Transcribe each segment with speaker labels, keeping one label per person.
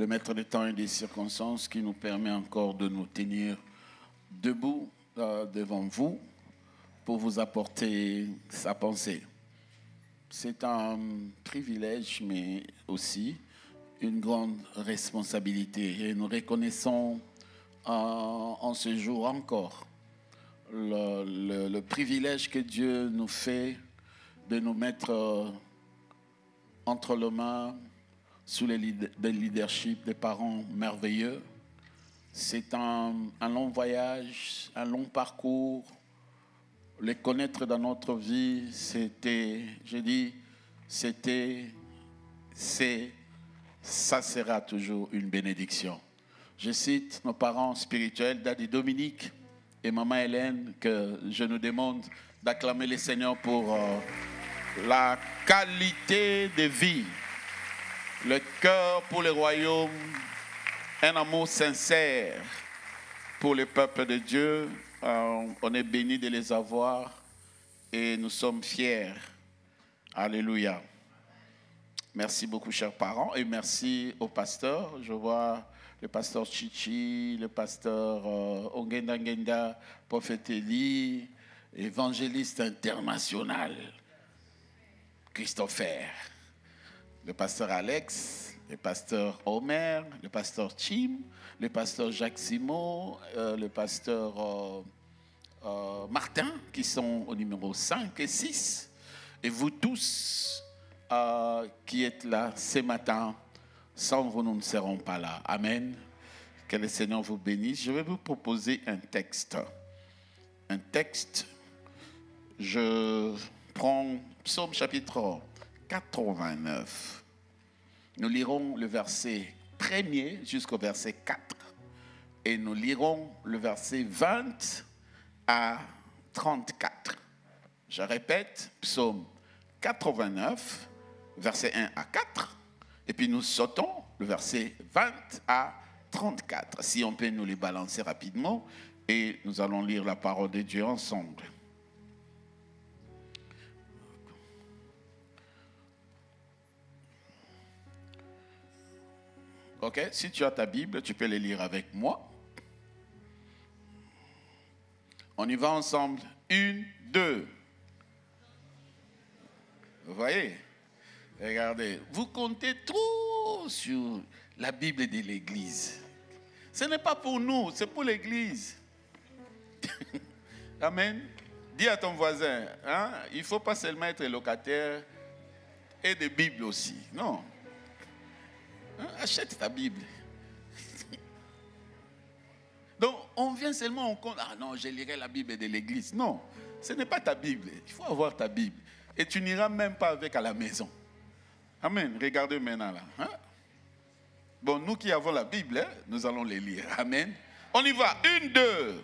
Speaker 1: le maître des temps et des circonstances qui nous permet encore de nous tenir debout devant vous pour vous apporter sa pensée. C'est un privilège, mais aussi une grande responsabilité. Et nous reconnaissons en ce jour encore le privilège que Dieu nous fait de nous mettre entre les mains sous le leadership des parents merveilleux. C'est un long voyage, un long parcours. Les connaître dans notre vie, ça sera toujours une bénédiction. Je cite nos parents spirituels, Daddy Dominique et Maman Hélène, que je nous demande d'acclamer le Seigneur pour la qualité de vie, le cœur pour le royaume, un amour sincère pour le peuple de Dieu. On est béni de les avoir et nous sommes fiers. Alléluia. Merci beaucoup, chers parents, et merci au pasteur. Je vois le pasteur Chichi, le pasteur Ongenda Ngenda, prophète Eli, évangéliste international, Christopher, le pasteur Alex, le pasteur Omer, le pasteur Chim, le pasteur Jacques Simon, le pasteur Martin, qui sont au numéro 5 et 6, et vous tous qui êtes là ce matin. Sans vous, nous ne serons pas là. Amen. Que le Seigneur vous bénisse. Je vais vous proposer un texte. Un texte, je prends Psaume chapitre 89. Nous lirons le verset 1er jusqu'au verset 4. Et nous lirons le verset 20 à 34. Je répète, Psaume 89, verset 1 à 4. Et puis nous sautons le verset 20 à 34. Si on peut nous les balancer rapidement. Et nous allons lire la parole de Dieu ensemble. Ok, si tu as ta Bible, tu peux les lire avec moi. On y va ensemble. 1, 2. Vous voyez? Regardez, vous comptez trop sur la Bible de l'Église. Ce n'est pas pour nous, c'est pour l'Église. Amen. Dis à ton voisin, hein, il ne faut pas seulement être locataire et de Bible aussi. Non. Hein, achète ta Bible. Donc, on vient seulement, on compte. Ah non, je lirai la Bible de l'Église. Non, ce n'est pas ta Bible. Il faut avoir ta Bible. Et tu n'iras même pas avec à la maison. Amen. Regardez maintenant là. Hein? Bon, nous qui avons la Bible, hein, nous allons les lire. Amen. On y va. 1, 2.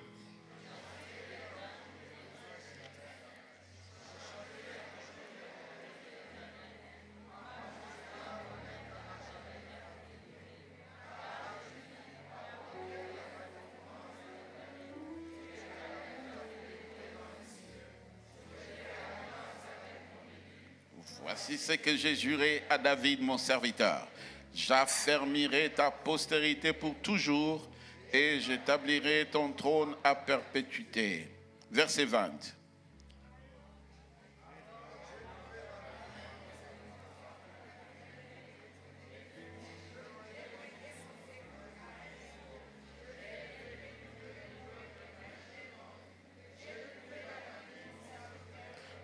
Speaker 1: Voici ce que j'ai juré à David, mon serviteur. J'affermirai ta postérité pour toujours et j'établirai ton trône à perpétuité. Verset 20.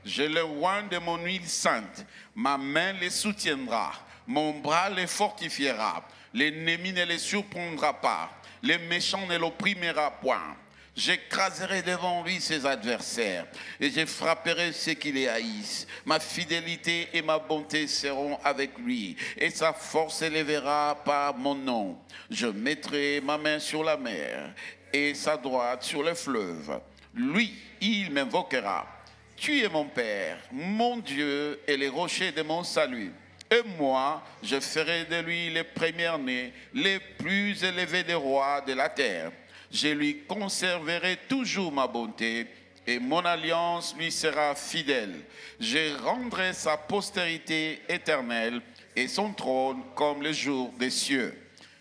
Speaker 1: Je le oins de mon huile sainte, ma main les soutiendra, mon bras les fortifiera, l'ennemi ne les surprendra pas, les méchants ne l'opprimera point. J'écraserai devant lui ses adversaires et je frapperai ceux qui les haïssent. Ma fidélité et ma bonté seront avec lui et sa force élèvera par mon nom. Je mettrai ma main sur la mer et sa droite sur le fleuve. Lui, il m'invoquera. Tu es mon Père, mon Dieu et les rochers de mon salut. Et moi, je ferai de lui les premiers-nés, les plus élevés des rois de la terre. Je lui conserverai toujours ma bonté et mon alliance lui sera fidèle. Je rendrai sa postérité éternelle et son trône comme le jour des cieux.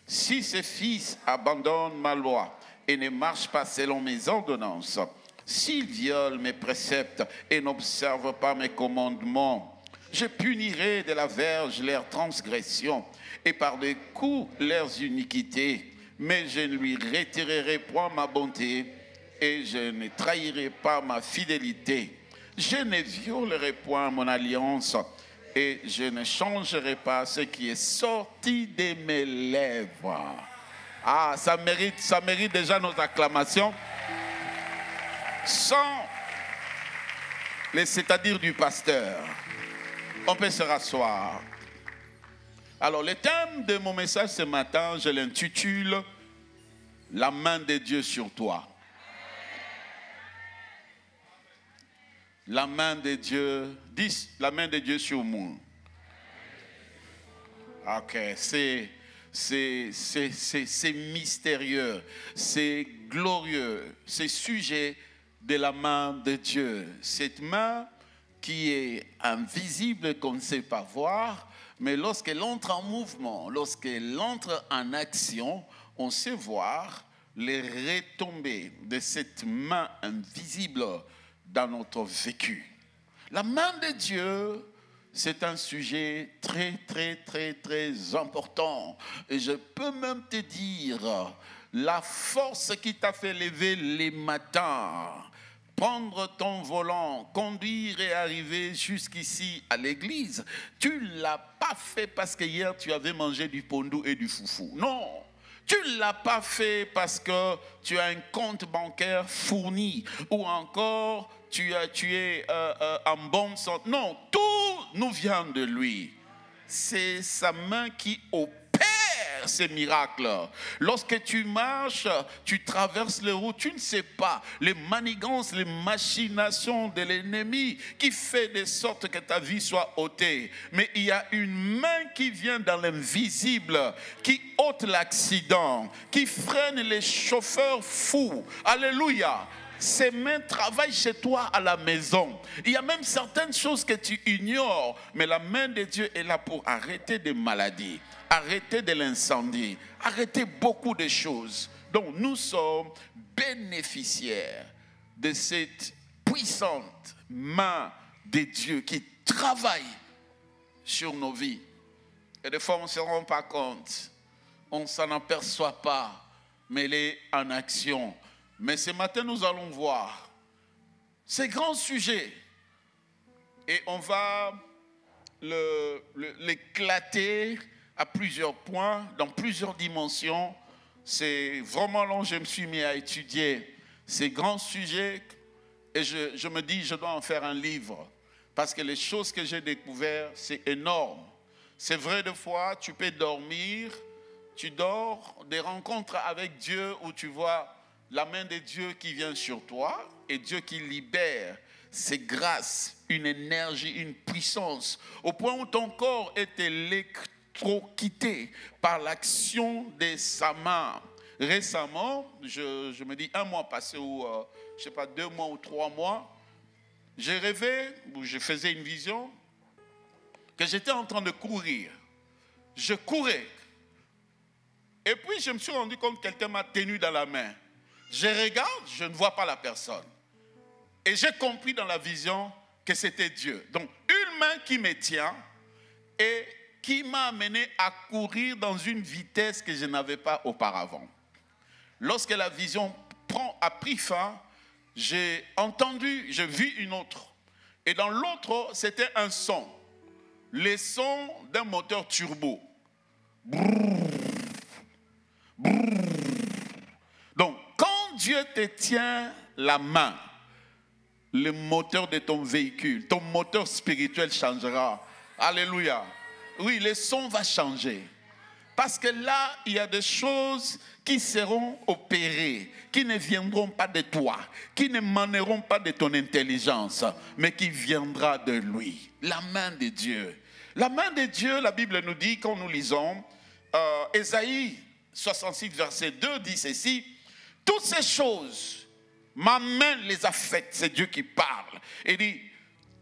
Speaker 1: Si ses fils abandonnent ma loi et ne marchent pas selon mes ordonnances, s'ils violent mes préceptes et n'observent pas mes commandements, je punirai de la verge leurs transgressions et par des coups leurs iniquités, mais je ne lui retirerai point ma bonté et je ne trahirai pas ma fidélité. Je ne violerai point mon alliance et je ne changerai pas ce qui est sorti de mes lèvres. Ah, ça mérite déjà nos acclamations. Sans c'est-à-dire du pasteur. On peut se rasseoir. Alors, le thème de mon message ce matin, je l'intitule « La main de Dieu sur toi ». La main de Dieu, dis la main de Dieu sur moi. Ok, c'est mystérieux, c'est glorieux, c'est sujet de la main de Dieu. Cette main qui est invisible, qu'on ne sait pas voir, mais lorsqu'elle entre en mouvement, lorsqu'elle entre en action, on sait voir les retombées de cette main invisible dans notre vécu. La main de Dieu, c'est un sujet très, très, très, très important. Et je peux même te dire, la force qui t'a fait lever les matins, prendre ton volant, conduire et arriver jusqu'ici à l'église, tu ne l'as pas fait parce que hier tu avais mangé du pondou et du foufou. Non. Tu ne l'as pas fait parce que tu as un compte bancaire fourni ou encore tu es en bonne santé. Non, tout nous vient de lui. C'est sa main qui opère ces miracles. Lorsque tu marches, tu traverses les routes, tu ne sais pas les manigances, les machinations de l'ennemi qui fait de sorte que ta vie soit ôtée. Mais il y a une main qui vient dans l'invisible, qui ôte l'accident, qui freine les chauffeurs fous. Alléluia. Ces mains travaillent chez toi à la maison. Il y a même certaines choses que tu ignores, mais la main de Dieu est là pour arrêter des maladies, arrêter de l'incendie, arrêter beaucoup de choses. Donc nous sommes bénéficiaires de cette puissante main de Dieu qui travaille sur nos vies. Et des fois on ne se rend pas compte, on ne s'en aperçoit pas, mais elle est en action. Mais ce matin, nous allons voir ces grands sujets et on va l'éclater à plusieurs points, dans plusieurs dimensions. C'est vraiment long, je me suis mis à étudier ces grands sujets et je me dis, je dois en faire un livre parce que les choses que j'ai découvertes, c'est énorme. C'est vrai, des fois, tu peux dormir, tu dors, des rencontres avec Dieu où tu vois la main de Dieu qui vient sur toi et Dieu qui libère ses grâces, une énergie, une puissance, au point où ton corps est électrocuté par l'action de sa main. Récemment, je me dis un mois passé ou je ne sais pas 2 mois ou 3 mois, j'ai rêvé, ou je faisais une vision, que j'étais en train de courir. Je courais. Et puis je me suis rendu compte que quelqu'un m'a tenu dans la main. Je regarde, je ne vois pas la personne. Et j'ai compris dans la vision que c'était Dieu. Donc, une main qui me tient et qui m'a amené à courir dans une vitesse que je n'avais pas auparavant. Lorsque la vision a pris fin, j'ai vu une autre. Et dans l'autre, c'était un son. Le son d'un moteur turbo. Brrr, brrr. Donc, quand Dieu te tient la main, le moteur de ton véhicule, ton moteur spirituel changera. Alléluia. Oui, le son va changer. Parce que là, il y a des choses qui seront opérées, qui ne viendront pas de toi, qui ne maneront pas de ton intelligence, mais qui viendra de lui. La main de Dieu. La main de Dieu, la Bible nous dit, quand nous lisons, Ésaïe 66, verset 2 dit ceci: toutes ces choses, ma main les a faites. C'est Dieu qui parle. Il dit,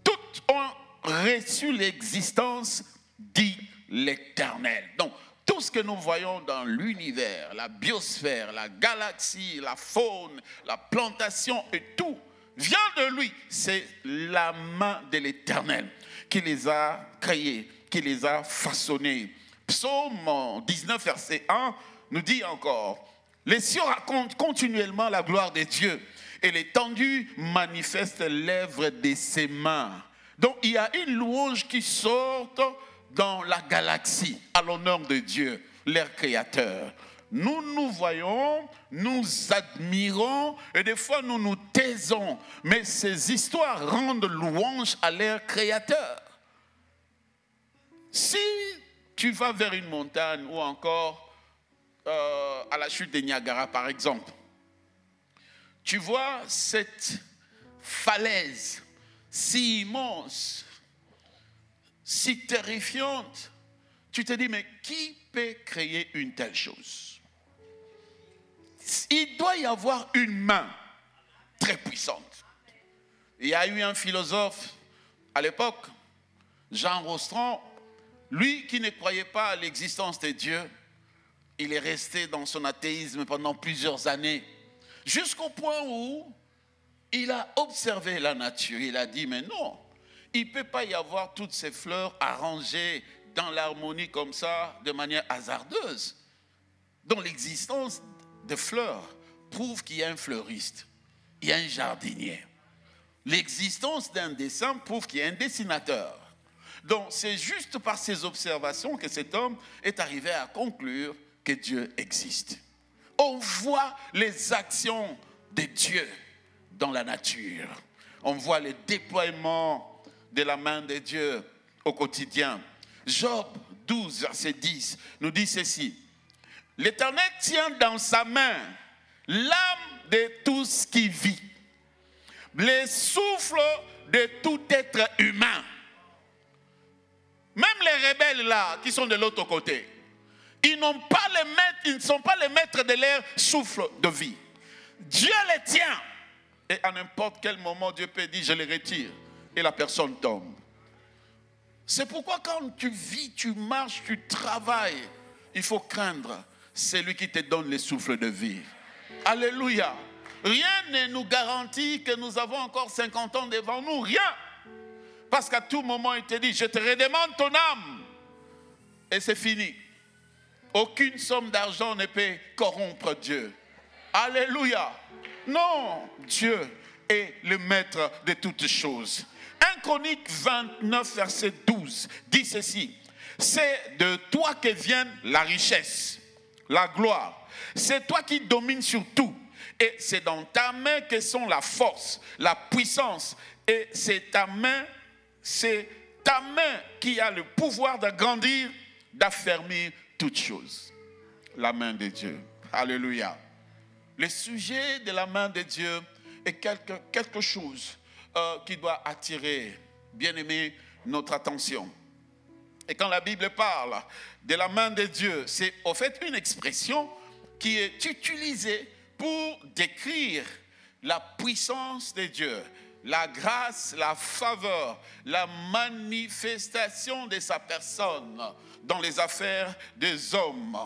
Speaker 1: toutes ont reçu l'existence, dit l'Éternel. Donc, tout tout ce que nous voyons dans l'univers, la biosphère, la galaxie, la faune, la plantation et tout, vient de lui. C'est la main de l'Éternel qui les a créés, qui les a façonnés. Psaume 19, verset 1 nous dit encore, les cieux racontent continuellement la gloire de Dieu et l'étendue manifeste l'œuvre de ses mains. Donc il y a une louange qui sort dans la galaxie à l'honneur de Dieu, leur créateur. Nous nous voyons, nous admirons et des fois nous nous taisons, mais ces histoires rendent louange à leur créateur. Si tu vas vers une montagne ou encore à la chute de Niagara par exemple, tu vois cette falaise si immense, si terrifiante, tu te dis, mais qui peut créer une telle chose? Il doit y avoir une main très puissante. Il y a eu un philosophe à l'époque, Jean Rostand, lui qui ne croyait pas à l'existence de Dieu, il est resté dans son athéisme pendant plusieurs années, jusqu'au point où il a observé la nature. Il a dit, mais non, il ne peut pas y avoir toutes ces fleurs arrangées dans l'harmonie comme ça, de manière hasardeuse. Donc l'existence de fleurs prouve qu'il y a un fleuriste, il y a un jardinier. L'existence d'un dessin prouve qu'il y a un dessinateur. Donc c'est juste par ces observations que cet homme est arrivé à conclure que Dieu existe. On voit les actions de Dieu dans la nature. On voit le déploiement de la main de Dieu au quotidien. Job 12, verset 10 nous dit ceci. L'Éternel tient dans sa main l'âme de tout ce qui vit, le souffle de tout être humain. Même les rebelles là, qui sont de l'autre côté, ils ne sont pas les maîtres de leur souffle de vie. Dieu les tient. Et à n'importe quel moment, Dieu peut dire, je les retire. Et la personne tombe. C'est pourquoi quand tu vis, tu marches, tu travailles, il faut craindre celui qui te donne le souffle de vie. Alléluia. Rien ne nous garantit que nous avons encore 50 ans devant nous. Rien. Parce qu'à tout moment, il te dit, je te redemande ton âme. Et c'est fini. Aucune somme d'argent ne peut corrompre Dieu. Alléluia. Non, Dieu est le maître de toutes choses. 1 Chronique 29, verset 12 dit ceci. C'est de toi que vient la richesse, la gloire. C'est toi qui domines sur tout. Et c'est dans ta main que sont la force, la puissance. Et c'est ta main qui a le pouvoir d'agrandir, d'affermir toutes choses. La main de Dieu. Alléluia. Le sujet de la main de Dieu est quelque chose qui doit attirer, bien aimé, notre attention. Et quand la Bible parle de la main de Dieu, c'est en fait une expression qui est utilisée pour décrire la puissance de Dieu, la grâce, la faveur, la manifestation de sa personne dans les affaires des hommes.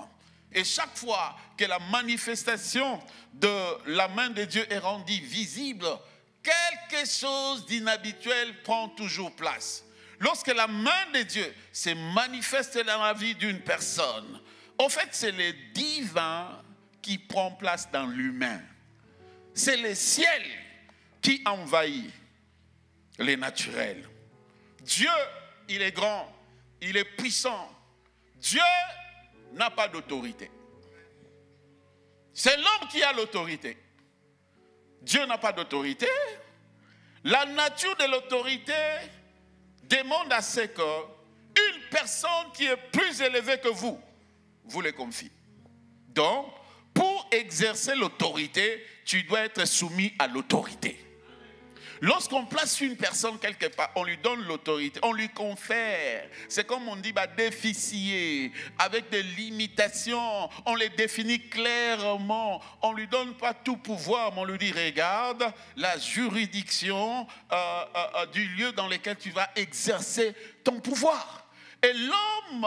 Speaker 1: Et chaque fois que la manifestation de la main de Dieu est rendue visible, quelque chose d'inhabituel prend toujours place. Lorsque la main de Dieu se manifeste dans la vie d'une personne, en fait, c'est le divin qui prend place dans l'humain. C'est le ciel qui envahit les naturels. Dieu, il est grand, il est puissant. Dieu n'a pas d'autorité. C'est l'homme qui a l'autorité. Dieu n'a pas d'autorité. La nature de l'autorité demande à ce qu'une personne qui est plus élevée que vous, vous le confie. Donc, pour exercer l'autorité, tu dois être soumis à l'autorité. Lorsqu'on place une personne quelque part, on lui donne l'autorité, on lui confère. C'est comme on dit, déficier, avec des limitations. On les définit clairement. On ne lui donne pas tout pouvoir, mais on lui dit, regarde la juridiction du lieu dans lequel tu vas exercer ton pouvoir. Et l'homme,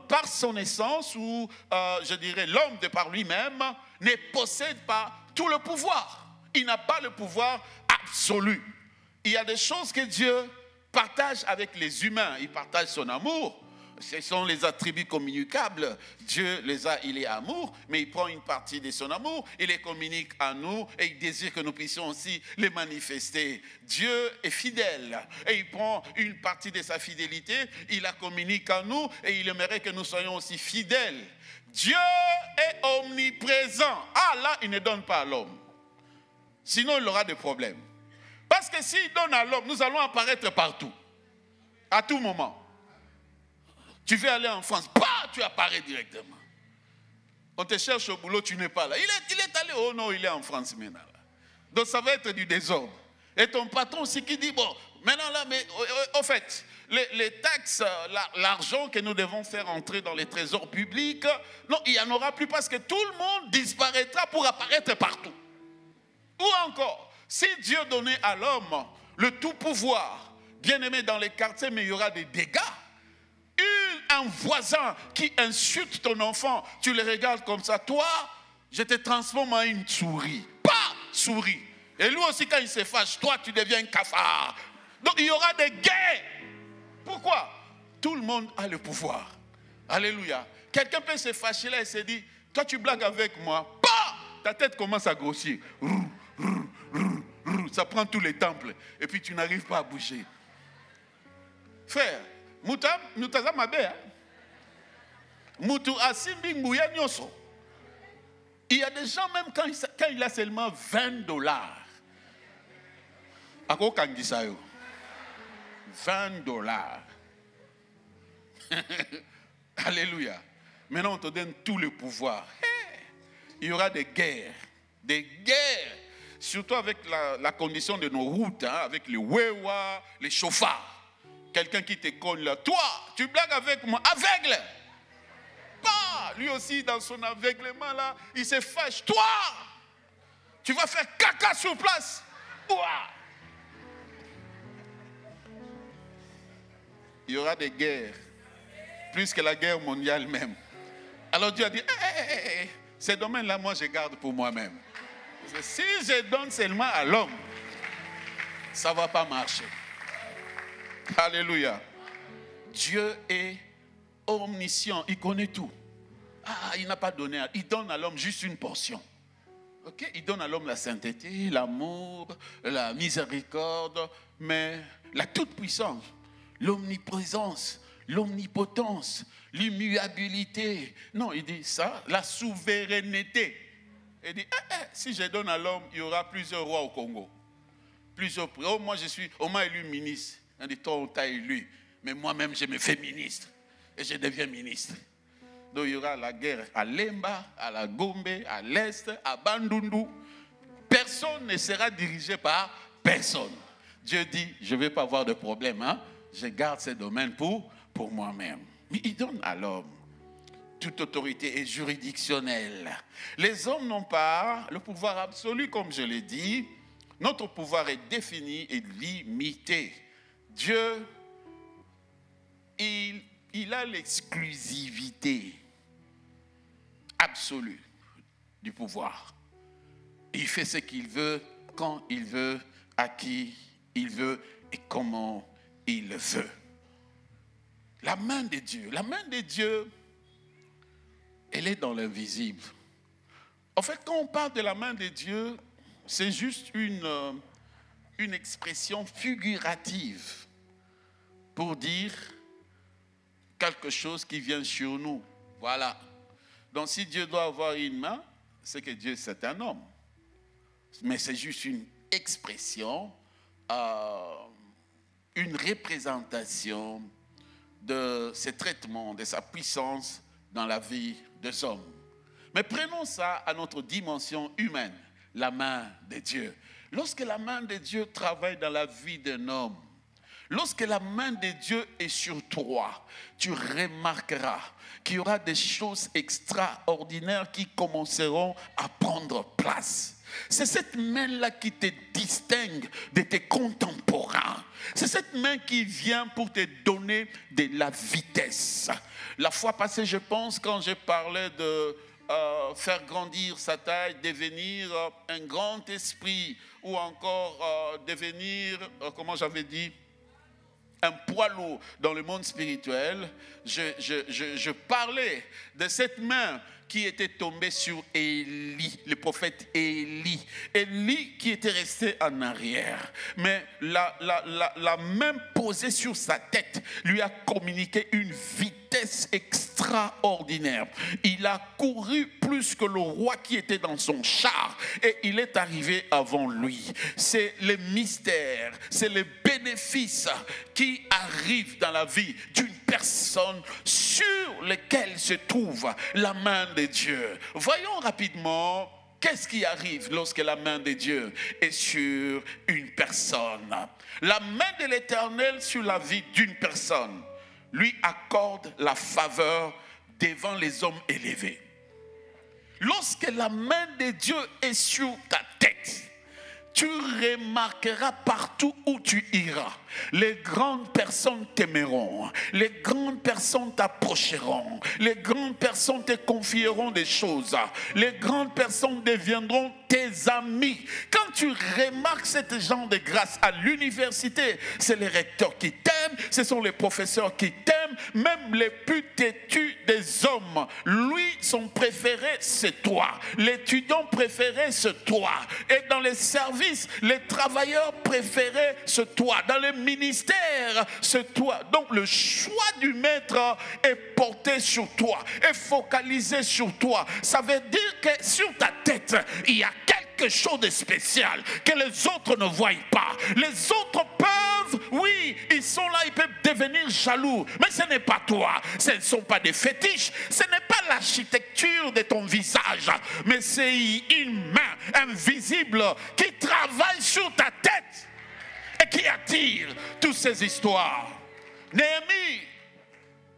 Speaker 1: par son essence, ou je dirais l'homme de par lui-même, ne possède pas tout le pouvoir. Il n'a pas le pouvoir absolu. Il y a des choses que Dieu partage avec les humains. Il partage son amour. Ce sont les attributs communicables. Dieu les a, il est amour, mais il prend une partie de son amour, il les communique à nous et il désire que nous puissions aussi les manifester. Dieu est fidèle et il prend une partie de sa fidélité, il la communique à nous et il aimerait que nous soyons aussi fidèles. Dieu est omniprésent. Ah là, il ne donne pas à l'homme. Sinon, il aura des problèmes. Parce que s'il donne à l'homme, nous allons apparaître partout, à tout moment. Tu veux aller en France, bah, tu apparais directement. On te cherche au boulot, tu n'es pas là. Il est allé, oh non, il est en France maintenant. Donc ça va être du désordre. Et ton patron aussi qui dit, bon, maintenant là, mais au fait, les taxes, l'argent que nous devons faire entrer dans les trésors publics, non, il n'y en aura plus parce que tout le monde disparaîtra pour apparaître partout. Ou encore, si Dieu donnait à l'homme le tout pouvoir, bien aimé dans les quartiers, mais il y aura des dégâts. Un voisin qui insulte ton enfant, tu le regardes comme ça, toi, je te transforme en une souris. Pas souris. Et lui aussi, quand il se fâche, toi, tu deviens un cafard. Donc, il y aura des guerres. Pourquoi? Tout le monde a le pouvoir. Alléluia. Quelqu'un peut se fâcher là et se dire, toi, tu blagues avec moi. Pas! Ta tête commence à grossir. Ça prend tous les temples. Et puis, tu n'arrives pas à bouger. Frère, Mutaza Mabe, Mutu Asimbi Mbouya Nyoso. Il y a des gens, même quand il a seulement $20. À quoi on dit ça? $20. Alléluia. Maintenant, on te donne tout le pouvoir. Il y aura des guerres. Des guerres. Surtout avec la condition de nos routes, hein, avec les wewa, les chauffards. Quelqu'un qui te cogne là. Toi, tu blagues avec moi, aveugle. Pas. Lui aussi, dans son aveuglement là, il se fâche. Toi, tu vas faire caca sur place. Ouah. Il y aura des guerres. Plus que la guerre mondiale même. Alors Dieu a dit, ces domaines-là, moi, je garde pour moi-même. Si je donne seulement à l'homme, ça ne va pas marcher. Alléluia. Dieu est omniscient, il connaît tout. Ah, il n'a pas donné, il donne à l'homme juste une portion. Ok, il donne à l'homme la sainteté, l'amour, la miséricorde, mais la toute-puissance, l'omniprésence, l'omnipotence, l'immuabilité. Non, il dit ça, la souveraineté. Il dit, si je donne à l'homme, il y aura plusieurs rois au Congo. Plusieurs. Oh, moi, je suis au moins élu ministre. On dit, toi, on t'a élu. Mais moi-même, je me fais ministre. Et je deviens ministre. Donc, il y aura la guerre à Lemba, à la Gombe, à l'Est, à Bandundu. Personne ne sera dirigé par personne. Dieu dit, je ne vais pas avoir de problème. Hein? Je garde ces domaines pour moi-même. Mais il donne à l'homme toute autorité est juridictionnelle. Les hommes n'ont pas le pouvoir absolu, comme je l'ai dit. Notre pouvoir est défini et limité. Dieu, il a l'exclusivité absolue du pouvoir. Il fait ce qu'il veut, quand il veut, à qui il veut et comment il le veut. La main de Dieu, elle est dans l'invisible. En fait, quand on parle de la main de Dieu, c'est juste une expression figurative pour dire quelque chose qui vient sur nous. Voilà. Donc si Dieu doit avoir une main, c'est que Dieu c'est un homme. Mais c'est juste une expression, une représentation de ses traitements, de sa puissance dans la vie des hommes. Mais prenons ça à notre dimension humaine, la main de Dieu. Lorsque la main de Dieu travaille dans la vie d'un homme, lorsque la main de Dieu est sur toi, tu remarqueras qu'il y aura des choses extraordinaires qui commenceront à prendre place. C'est cette main-là qui te distingue de tes contemporains. C'est cette main qui vient pour te donner de la vitesse. La fois passée, je pense, quand j'ai parlé de faire grandir sa taille, devenir un grand esprit, ou encore devenir, comment j'avais dit, un poids lourd dans le monde spirituel, je parlais de cette main qui était tombée sur Élie, le prophète Élie. Élie qui était resté en arrière. Mais la main posée sur sa tête lui a communiqué une vitesse extraordinaire. Il a couru plus que le roi qui était dans son char et il est arrivé avant lui. C'est le mystère, c'est le bénéfice qui arrive dans la vie d'une personne sur laquelle se trouve la main de Dieu. Voyons rapidement qu'est-ce qui arrive lorsque la main de Dieu est sur une personne. La main de l'Éternel sur la vie d'une personne lui accorde la faveur devant les hommes élevés. Lorsque la main de Dieu est sur ta tête, tu remarqueras partout où tu iras. Les grandes personnes t'aimeront. Les grandes personnes t'approcheront. Les grandes personnes te confieront des choses. Les grandes personnes deviendront tes amis. Quand tu remarques ce genre de grâce à l'université, c'est les recteurs qui t'aiment, ce sont les professeurs qui t'aiment, même les plus têtus des hommes. Lui, son préféré, c'est toi. L'étudiant préféré, c'est toi. Et dans les services, les travailleurs préférés, c'est toi. Dans les ministères, c'est toi. Donc le choix du maître est porté sur toi, est focalisé sur toi. Ça veut dire que sur ta tête, il y a quelque chose de spécial que les autres ne voient pas. Les autres peuvent, oui, ils sont là, ils peuvent devenir jaloux, mais ce n'est pas toi. Ce ne sont pas des fétiches, ce n'est pas l'architecture de ton visage, mais c'est une main invisible qui travaille sur ta tête et qui attire toutes ces histoires. Néhémie,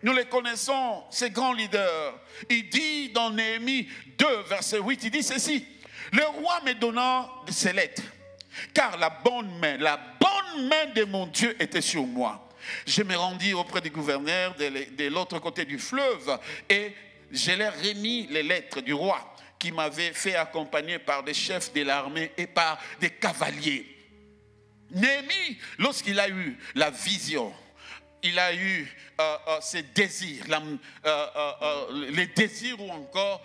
Speaker 1: nous les connaissons, ces grands leaders. Il dit dans Néhémie 2, verset 8, il dit ceci: le roi me donna ces lettres, car la bonne main de mon Dieu était sur moi. Je me rendis auprès du gouverneur de l'autre côté du fleuve et je leur remis les lettres du roi qui m'avait fait accompagner par des chefs de l'armée et par des cavaliers. Néhémie, lorsqu'il a eu la vision, il a eu ses désirs, les désirs ou encore,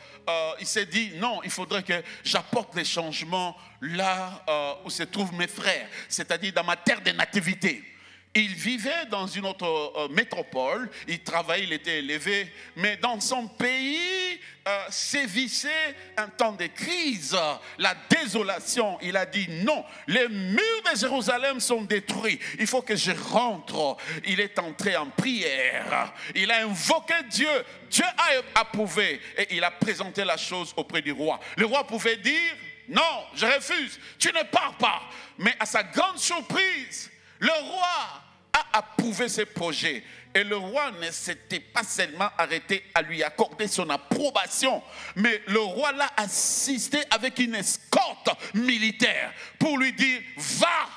Speaker 1: il s'est dit non, il faudrait que j'apporte les changements là où se trouvent mes frères, c'est-à-dire dans ma terre de nativité. Il vivait dans une autre métropole, il travaillait, il était élevé, mais dans son pays sévissait un temps de crise, la désolation. Il a dit non, les murs de Jérusalem sont détruits, il faut que je rentre. Il est entré en prière, il a invoqué Dieu, Dieu a approuvé et il a présenté la chose auprès du roi. Le roi pouvait dire non, je refuse, tu ne pars pas. Mais à sa grande surprise, le roi a approuvé ses projets. Et le roi ne s'était pas seulement arrêté à lui accorder son approbation, mais le roi l'a assisté avec une escorte militaire pour lui dire va,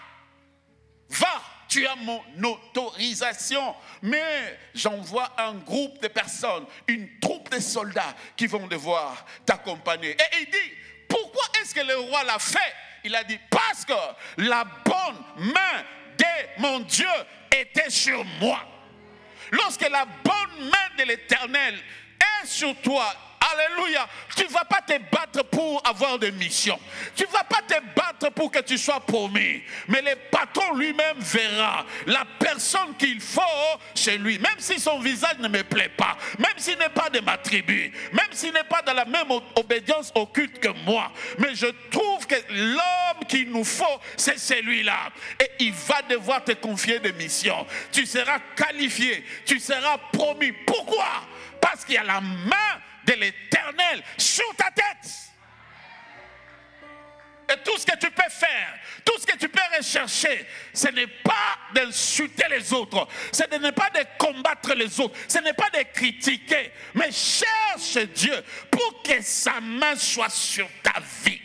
Speaker 1: tu as mon autorisation. Mais j'envoie un groupe de personnes, une troupe de soldats qui vont devoir t'accompagner. Et il dit, pourquoi est-ce que le roi l'a fait? Il a dit, parce que la bonne main de mon Dieu était sur moi. Lorsque la bonne main de l'Éternel est sur toi, alléluia, tu ne vas pas te battre pour avoir des missions. Tu ne vas pas te battre pour que tu sois promis. Mais le patron lui-même verra la personne qu'il faut chez lui. Même si son visage ne me plaît pas, même s'il n'est pas de ma tribu, même s'il n'est pas dans la même obédience au culte que moi. Mais je trouve que l'homme qu'il nous faut, c'est celui-là. Et il va devoir te confier des missions. Tu seras qualifié, tu seras promis. Pourquoi? Parce qu'il y a la main de l'Éternel sur ta tête. Et tout ce que tu peux faire, tout ce que tu peux rechercher, ce n'est pas d'insulter les autres, ce n'est pas de combattre les autres, ce n'est pas de critiquer, mais cherche Dieu pour que sa main soit sur ta vie.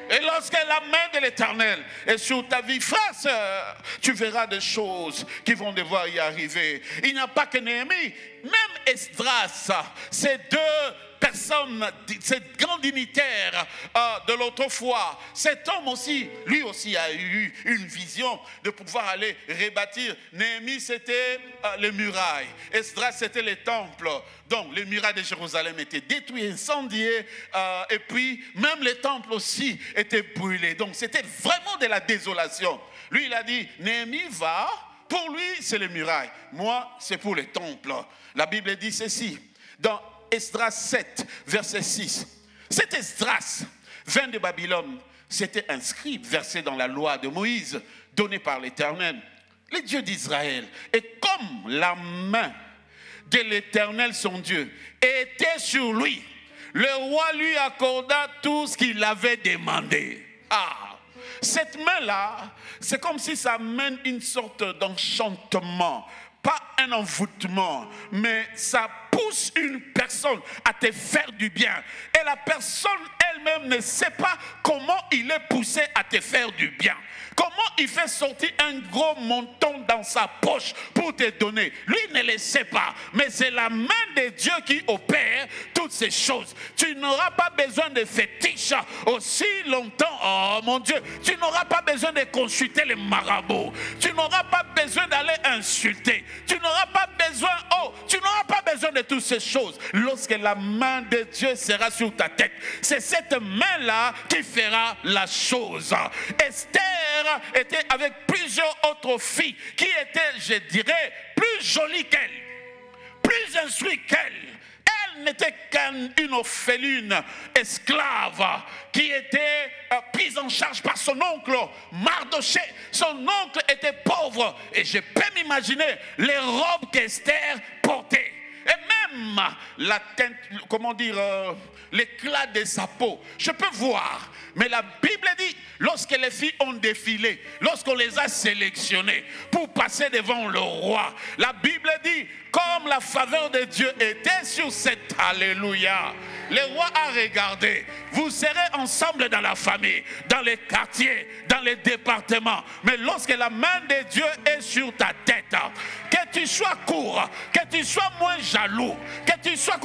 Speaker 1: Et lorsque la main de l'Éternel est sur ta vie, frère, sœur, tu verras des choses qui vont devoir y arriver. Il n'y a pas que Néhémie, même Esdras, ces deux personnes, ces grands dignitaires de l'autrefois, cet homme aussi, lui aussi a eu une vision de pouvoir aller rebâtir. Néhémie, c'était les murailles. Esdras, c'était les temples. Donc, les murailles de Jérusalem étaient détruites, incendiées, et puis même les temples aussi étaient brûlés. Donc, c'était vraiment de la désolation. Lui, il a dit, Néhémie va, pour lui, c'est les murailles. Moi, c'est pour les temples. La Bible dit ceci, dans Esdras 7, verset 6. Cet Esdras, vint de Babylone, s'était inscrit, versé dans la loi de Moïse, donnée par l'Éternel, le Dieu d'Israël. Et comme la main de l'Éternel, son Dieu, était sur lui, le roi lui accorda tout ce qu'il avait demandé. Cette main-là, c'est comme si ça mène une sorte d'enchantement. Pas un envoûtement, mais ça pousse une personne à te faire du bien. Et la personne elle-même ne sait pas comment il est poussé à te faire du bien. Comment il fait sortir un gros montant dans sa poche pour te donner. Lui ne le sait pas, mais c'est la main de Dieu qui opère toutes ces choses. Tu n'auras pas besoin de fétiches aussi longtemps. Oh mon Dieu, tu n'auras pas besoin de consulter les marabouts. Tu n'auras pas besoin d'aller insulter. Tu n'auras pas besoin de toutes ces choses. Lorsque la main de Dieu sera sur ta tête, c'est cette main-là qui fera la chose. Esther était avec plusieurs autres filles qui étaient, je dirais, plus jolies qu'elle, plus instruites qu'elle. Elle n'était qu'une orpheline esclave qui était prise en charge par son oncle Mardoché. Son oncle était pauvre et je peux m'imaginer les robes qu'Esther portait. Et même la teinte, l'éclat de sa peau. Je peux voir. Mais la Bible dit, lorsque les filles ont défilé, lorsqu'on les a sélectionnées pour passer devant le roi, la Bible dit, comme la faveur de Dieu était sur cette alléluia, le roi a regardé. Vous serez ensemble dans la famille, dans les quartiers, dans les départements. Mais lorsque la main de Dieu est sur ta tête, que tu sois court, que tu sois moins jaloux, que tu sois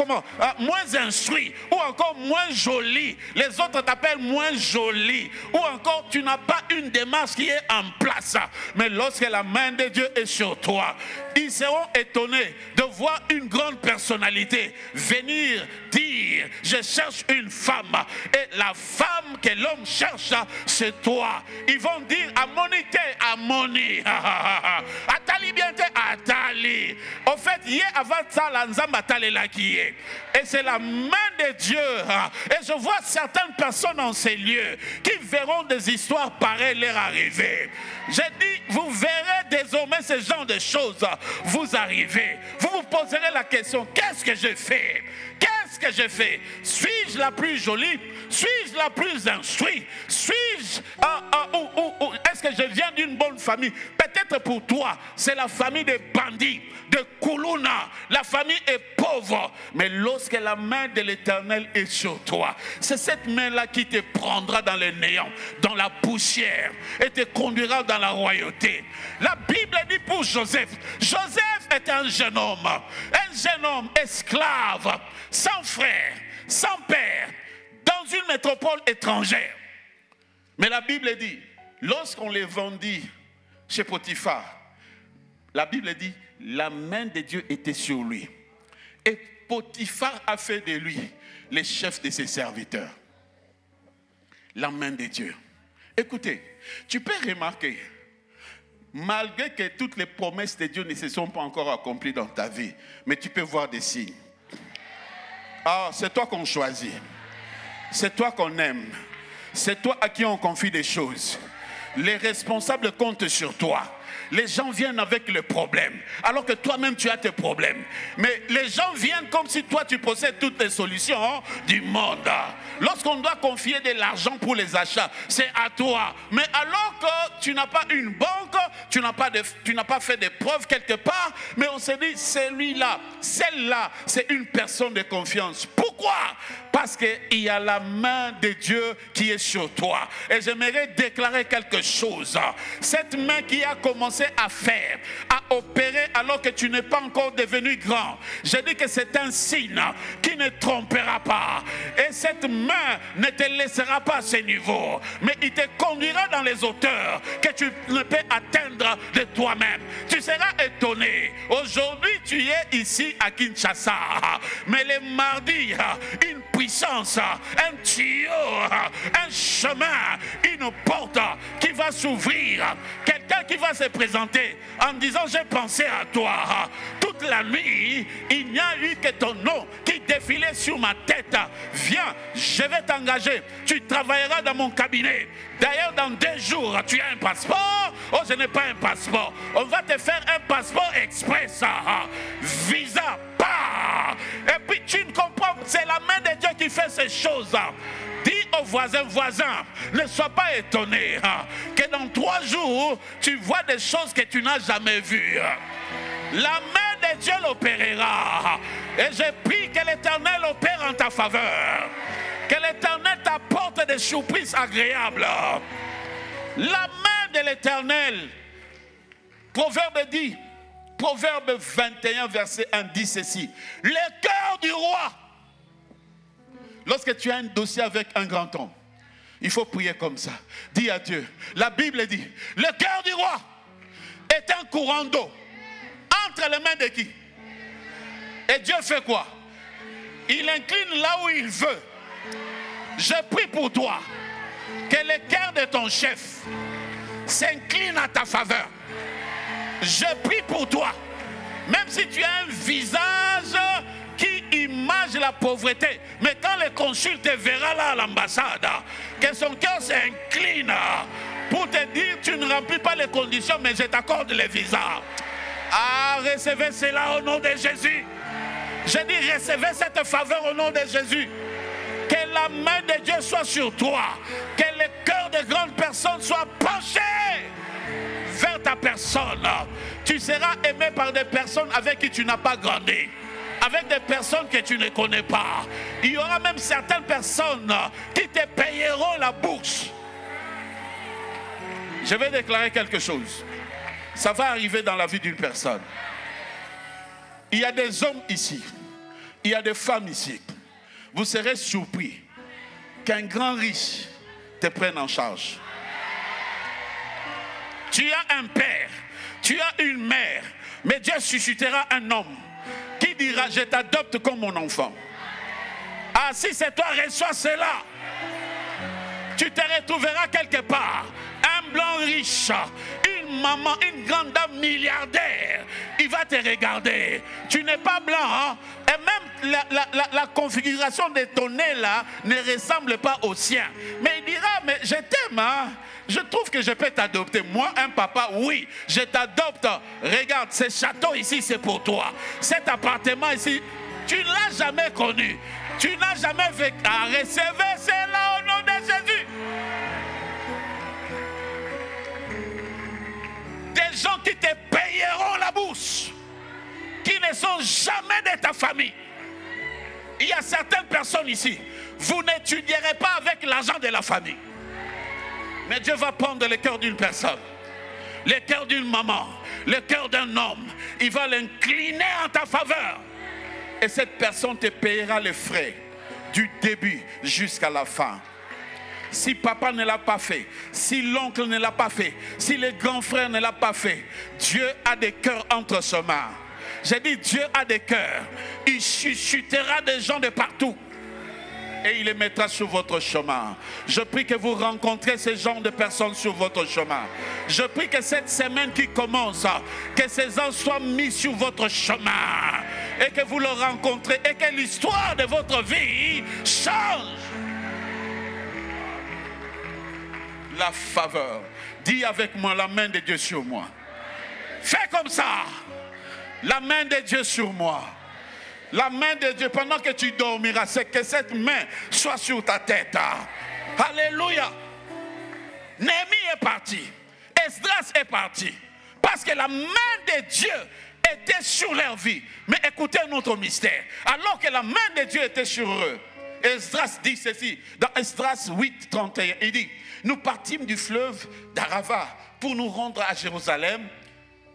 Speaker 1: moins instruit, ou encore moins joli. Les autres t'appellent moins joli, ou encore tu n'as pas une démarche qui est en place. Mais lorsque la main de Dieu est sur toi, ils seront étonnés de voir une grande personnalité venir dire, je cherche une femme, et la femme que l'homme cherche, c'est toi. Ils vont dire, Amonite, Amoni, Atali biente, Atali. En fait, hier avant ça, l'anzamba Atali la qui est. Et c'est la main de Dieu. Et je vois certaines personnes en ces lieux qui verront des histoires pareilles leur arriver. J'ai dit, vous verrez désormais ce genre de choses vous arriver. Vous vous poserez la question, qu'est-ce que j'ai fait? Qu'est-ce que j'ai fait? Suis-je la plus jolie? Suis-je la plus instruite? Suis-je est-ce que je viens d'une bonne famille? Peut-être pour toi, c'est la famille des bandits, de Koulouna. La famille est pauvre. Mais lorsque la main de l'Éternel est sur toi, c'est cette main-là qui te prendra dans le néant, dans la poussière, et te conduira dans la royauté. La Bible dit pour Joseph, Joseph est un jeune homme esclave, sans frère, sans père, dans une métropole étrangère. Mais la Bible dit, lorsqu'on les vendit chez Potiphar, la Bible dit, la main de Dieu était sur lui. Et Potiphar a fait de lui le chef de ses serviteurs. La main de Dieu. Écoutez, tu peux remarquer, malgré que toutes les promesses de Dieu ne se sont pas encore accomplies dans ta vie, mais tu peux voir des signes. Ah, c'est toi qu'on choisit. C'est toi qu'on aime. C'est toi à qui on confie des choses. Les responsables comptent sur toi. Les gens viennent avec le problème, alors que toi-même tu as tes problèmes. Mais les gens viennent comme si toi tu possèdes toutes les solutions du monde. Lorsqu'on doit confier de l'argent pour les achats, c'est à toi. Mais alors que tu n'as pas une banque, tu n'as pas fait de preuves quelque part, mais on se dit celui-là, celle-là, c'est une personne de confiance. Pour Pourquoi? Parce qu'il y a la main de Dieu qui est sur toi. Et j'aimerais déclarer quelque chose. Cette main qui a commencé à faire, à opérer alors que tu n'es pas encore devenu grand. Je dis que c'est un signe qui ne trompera pas. Et cette main ne te laissera pas à ce niveau. Mais il te conduira dans les hauteurs que tu ne peux atteindre de toi-même. Tu seras étonné. Aujourd'hui, tu es ici à Kinshasa. Mais les mardis, une puissance, un tuyau, un chemin, une porte qui va s'ouvrir. Quelqu'un qui va se présenter en disant j'ai pensé à toi. Toute la nuit, il n'y a eu que ton nom qui défilait sur ma tête. Viens, je vais t'engager. Tu travailleras dans mon cabinet. D'ailleurs, dans 2 jours, tu as un passeport. Oh, je n'ai pas un passeport. On va te faire un passeport express. Visa, pas. Et puis tu ne comprends, c'est la main de Dieu qui fait ces choses. Dis aux voisins, ne sois pas étonné que dans 3 jours, tu vois des choses que tu n'as jamais vues. La main de Dieu l'opérera. Et je prie que l'Éternel opère en ta faveur. Que l'Éternel t'apporte des surprises agréables. La main de l'Éternel. Proverbe dit, Proverbe 21, verset 1 dit ceci. Le cœur du roi. Lorsque tu as un dossier avec un grand homme, il faut prier comme ça. Dis à Dieu. La Bible dit, le cœur du roi est un courant d'eau entre les mains de qui? Et Dieu fait quoi? Il incline là où il veut. Je prie pour toi que le cœur de ton chef s'incline à ta faveur. Je prie pour toi, même si tu as un visage qui image la pauvreté, mais quand le consul te verra là à l'ambassade, que son cœur s'incline pour te dire tu ne remplis pas les conditions, mais je t'accorde le visa. Ah, recevez cela au nom de Jésus. Je dis recevez cette faveur au nom de Jésus. Que la main de Dieu soit sur toi. Que le cœur de grandes personnes soit penché vers ta personne. Tu seras aimé par des personnes avec qui tu n'as pas grandi. Avec des personnes que tu ne connais pas. Il y aura même certaines personnes qui te payeront la bourse. Je vais déclarer quelque chose. Ça va arriver dans la vie d'une personne. Il y a des hommes ici. Il y a des femmes ici. Vous serez surpris qu'un grand riche te prenne en charge. Tu as un père, tu as une mère, mais Dieu suscitera un homme qui dira, je t'adopte comme mon enfant. Ah, si c'est toi, reçois cela. Tu te retrouveras quelque part, un blanc riche, une maman, une grande dame milliardaire. Il va te regarder. Tu n'es pas blanc, hein? Et même la configuration de ton nez là ne ressemble pas au sien. Mais il dira, mais je t'aime, hein? Je trouve que je peux t'adopter. Moi, un papa, oui, je t'adopte. Regarde, ce château ici, c'est pour toi. Cet appartement ici, tu ne l'as jamais connu. Tu n'as jamais vécu. À recevoir cela au nom de Jésus. Des gens qui te payeront la bourse, qui ne sont jamais de ta famille. Il y a certaines personnes ici, vous n'étudierez pas avec l'argent de la famille. Mais Dieu va prendre le cœur d'une personne, le cœur d'une maman, le cœur d'un homme. Il va l'incliner en ta faveur. Et cette personne te payera les frais du début jusqu'à la fin. Si papa ne l'a pas fait, si l'oncle ne l'a pas fait, si le grand frère ne l'a pas fait, Dieu a des cœurs entre ses mains. J'ai dit Dieu a des cœurs. Il suscitera des gens de partout. Et il les mettra sur votre chemin. Je prie que vous rencontrez ce genre de personnes sur votre chemin. Je prie que cette semaine qui commence, que ces gens soient mis sur votre chemin. Et que vous le rencontrez. Et que l'histoire de votre vie change. La faveur. Dis avec moi, la main de Dieu sur moi. Fais comme ça. La main de Dieu sur moi. La main de Dieu, pendant que tu dormiras, c'est que cette main soit sur ta tête. Alléluia. Néhémie est parti. Esdras est parti. Parce que la main de Dieu était sur leur vie. Mais écoutez un autre mystère. Alors que la main de Dieu était sur eux, Esdras dit ceci, dans Esdras 8, 31, il dit, nous partîmes du fleuve d'Arava pour nous rendre à Jérusalem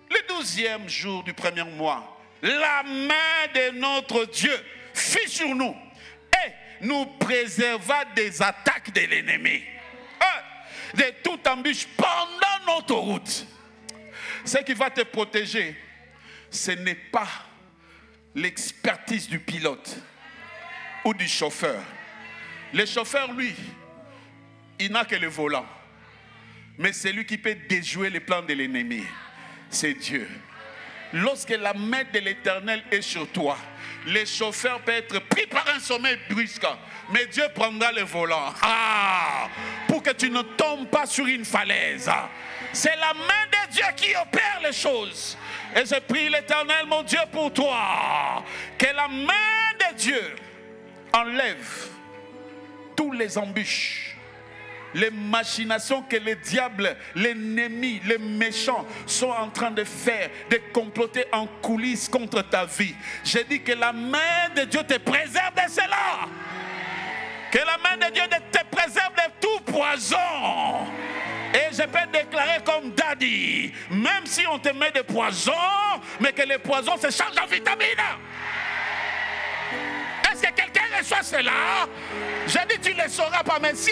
Speaker 1: le 12e jour du premier mois. La main de notre Dieu fut sur nous et nous préserva des attaques de l'ennemi, de toute embûche pendant notre route. Ce qui va te protéger, ce n'est pas l'expertise du pilote ou du chauffeur. Le chauffeur, lui, il n'a que le volant. Mais c'est lui qui peut déjouer les plans de l'ennemi. C'est Dieu. Lorsque la main de l'Éternel est sur toi, le chauffeur peut être pris par un sommeil brusque, mais Dieu prendra le volant. Pour que tu ne tombes pas sur une falaise. C'est la main de Dieu qui opère les choses. Et je prie l'Éternel, mon Dieu, pour toi, que la main de Dieu enlève tous les embûches, les machinations que le diable, l'ennemi, les méchants sont en train de faire, de comploter en coulisses contre ta vie. Je dis que la main de Dieu te préserve de cela. Que la main de Dieu te préserve de tout poison. Et je peux déclarer comme Daddy, même si on te met des poisons, mais que les poisons se changent en vitamines. Est-ce que quelqu'un reçoit cela? Je dis tu ne le sauras pas, mais si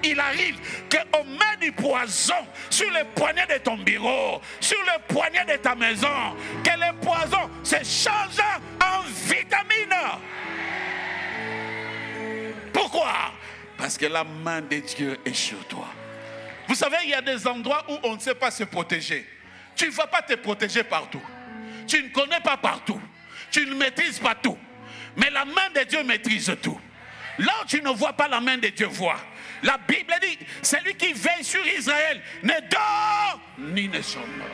Speaker 1: il arrive qu'on met du poison sur le poignet de ton bureau, sur le poignet de ta maison, que le poison se change en vitamines. Pourquoi? Parce que la main de Dieu est sur toi. Vous savez, il y a des endroits où on ne sait pas se protéger. Tu ne vas pas te protéger partout. Tu ne connais pas partout. Tu ne maîtrises pas tout. Mais la main de Dieu maîtrise tout. Là où tu ne vois pas, la main de Dieu voit. La Bible dit, celui qui veille sur Israël ne dort ni ne sombre.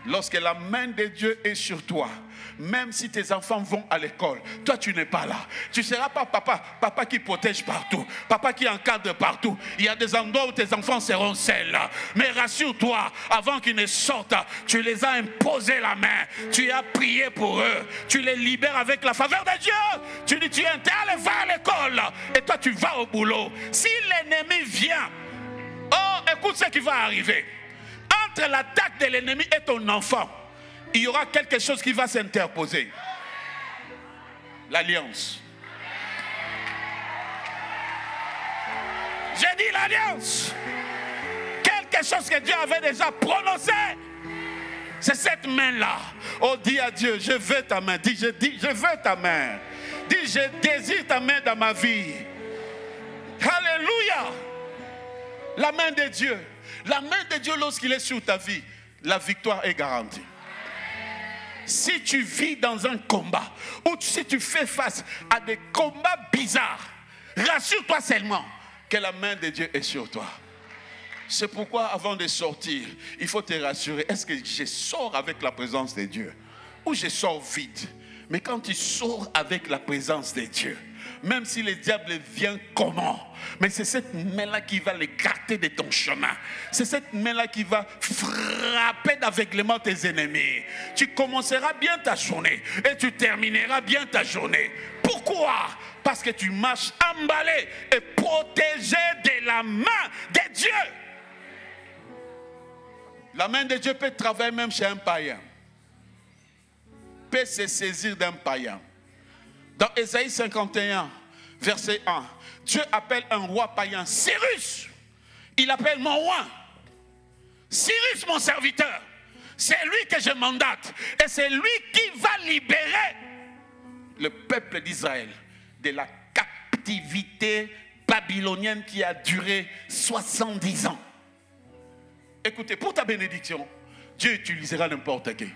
Speaker 1: Lorsque la main de Dieu est sur toi, même si tes enfants vont à l'école, toi tu n'es pas là. Tu ne seras pas papa qui protège partout, papa qui encadre partout. Il y a des endroits où tes enfants seront seuls. Mais rassure-toi, avant qu'ils ne sortent, tu les as imposé la main. Tu as prié pour eux. Tu les libères avec la faveur de Dieu. Tu dis, tu es allé, va à l'école. Et toi tu vas au boulot. Si l'ennemi vient, oh, écoute ce qui va arriver. Entre l'attaque de l'ennemi et ton enfant, il y aura quelque chose qui va s'interposer. L'alliance. J'ai dit l'alliance. Quelque chose que Dieu avait déjà prononcé. C'est cette main-là. Oh, dis à Dieu, je veux ta main. Dis, je veux ta main. Dis, je désire ta main dans ma vie. Alléluia. La main de Dieu. La main de Dieu, lorsqu'il est sur ta vie, la victoire est garantie. Si tu vis dans un combat, ou si tu fais face à des combats bizarres, rassure-toi seulement que la main de Dieu est sur toi. C'est pourquoi avant de sortir, il faut te rassurer. Est-ce que je sors avec la présence de Dieu ou je sors vide? Mais quand tu sors avec la présence de Dieu, même si le diable vient comment, mais c'est cette main-là qui va l'écarter de ton chemin. C'est cette main-là qui va frapper d'aveuglement tes ennemis. Tu commenceras bien ta journée et tu termineras bien ta journée. Pourquoi? Parce que tu marches emballé et protégé de la main de Dieu. La main de Dieu peut travailler même chez un païen. Peut se saisir d'un païen. Dans Ésaïe 51, verset 1, Dieu appelle un roi païen Cyrus. Il appelle mon roi. Cyrus, mon serviteur. C'est lui que je mandate. Et c'est lui qui va libérer le peuple d'Israël de la captivité babylonienne qui a duré 70 ans. Écoutez, pour ta bénédiction, Dieu utilisera n'importe qui.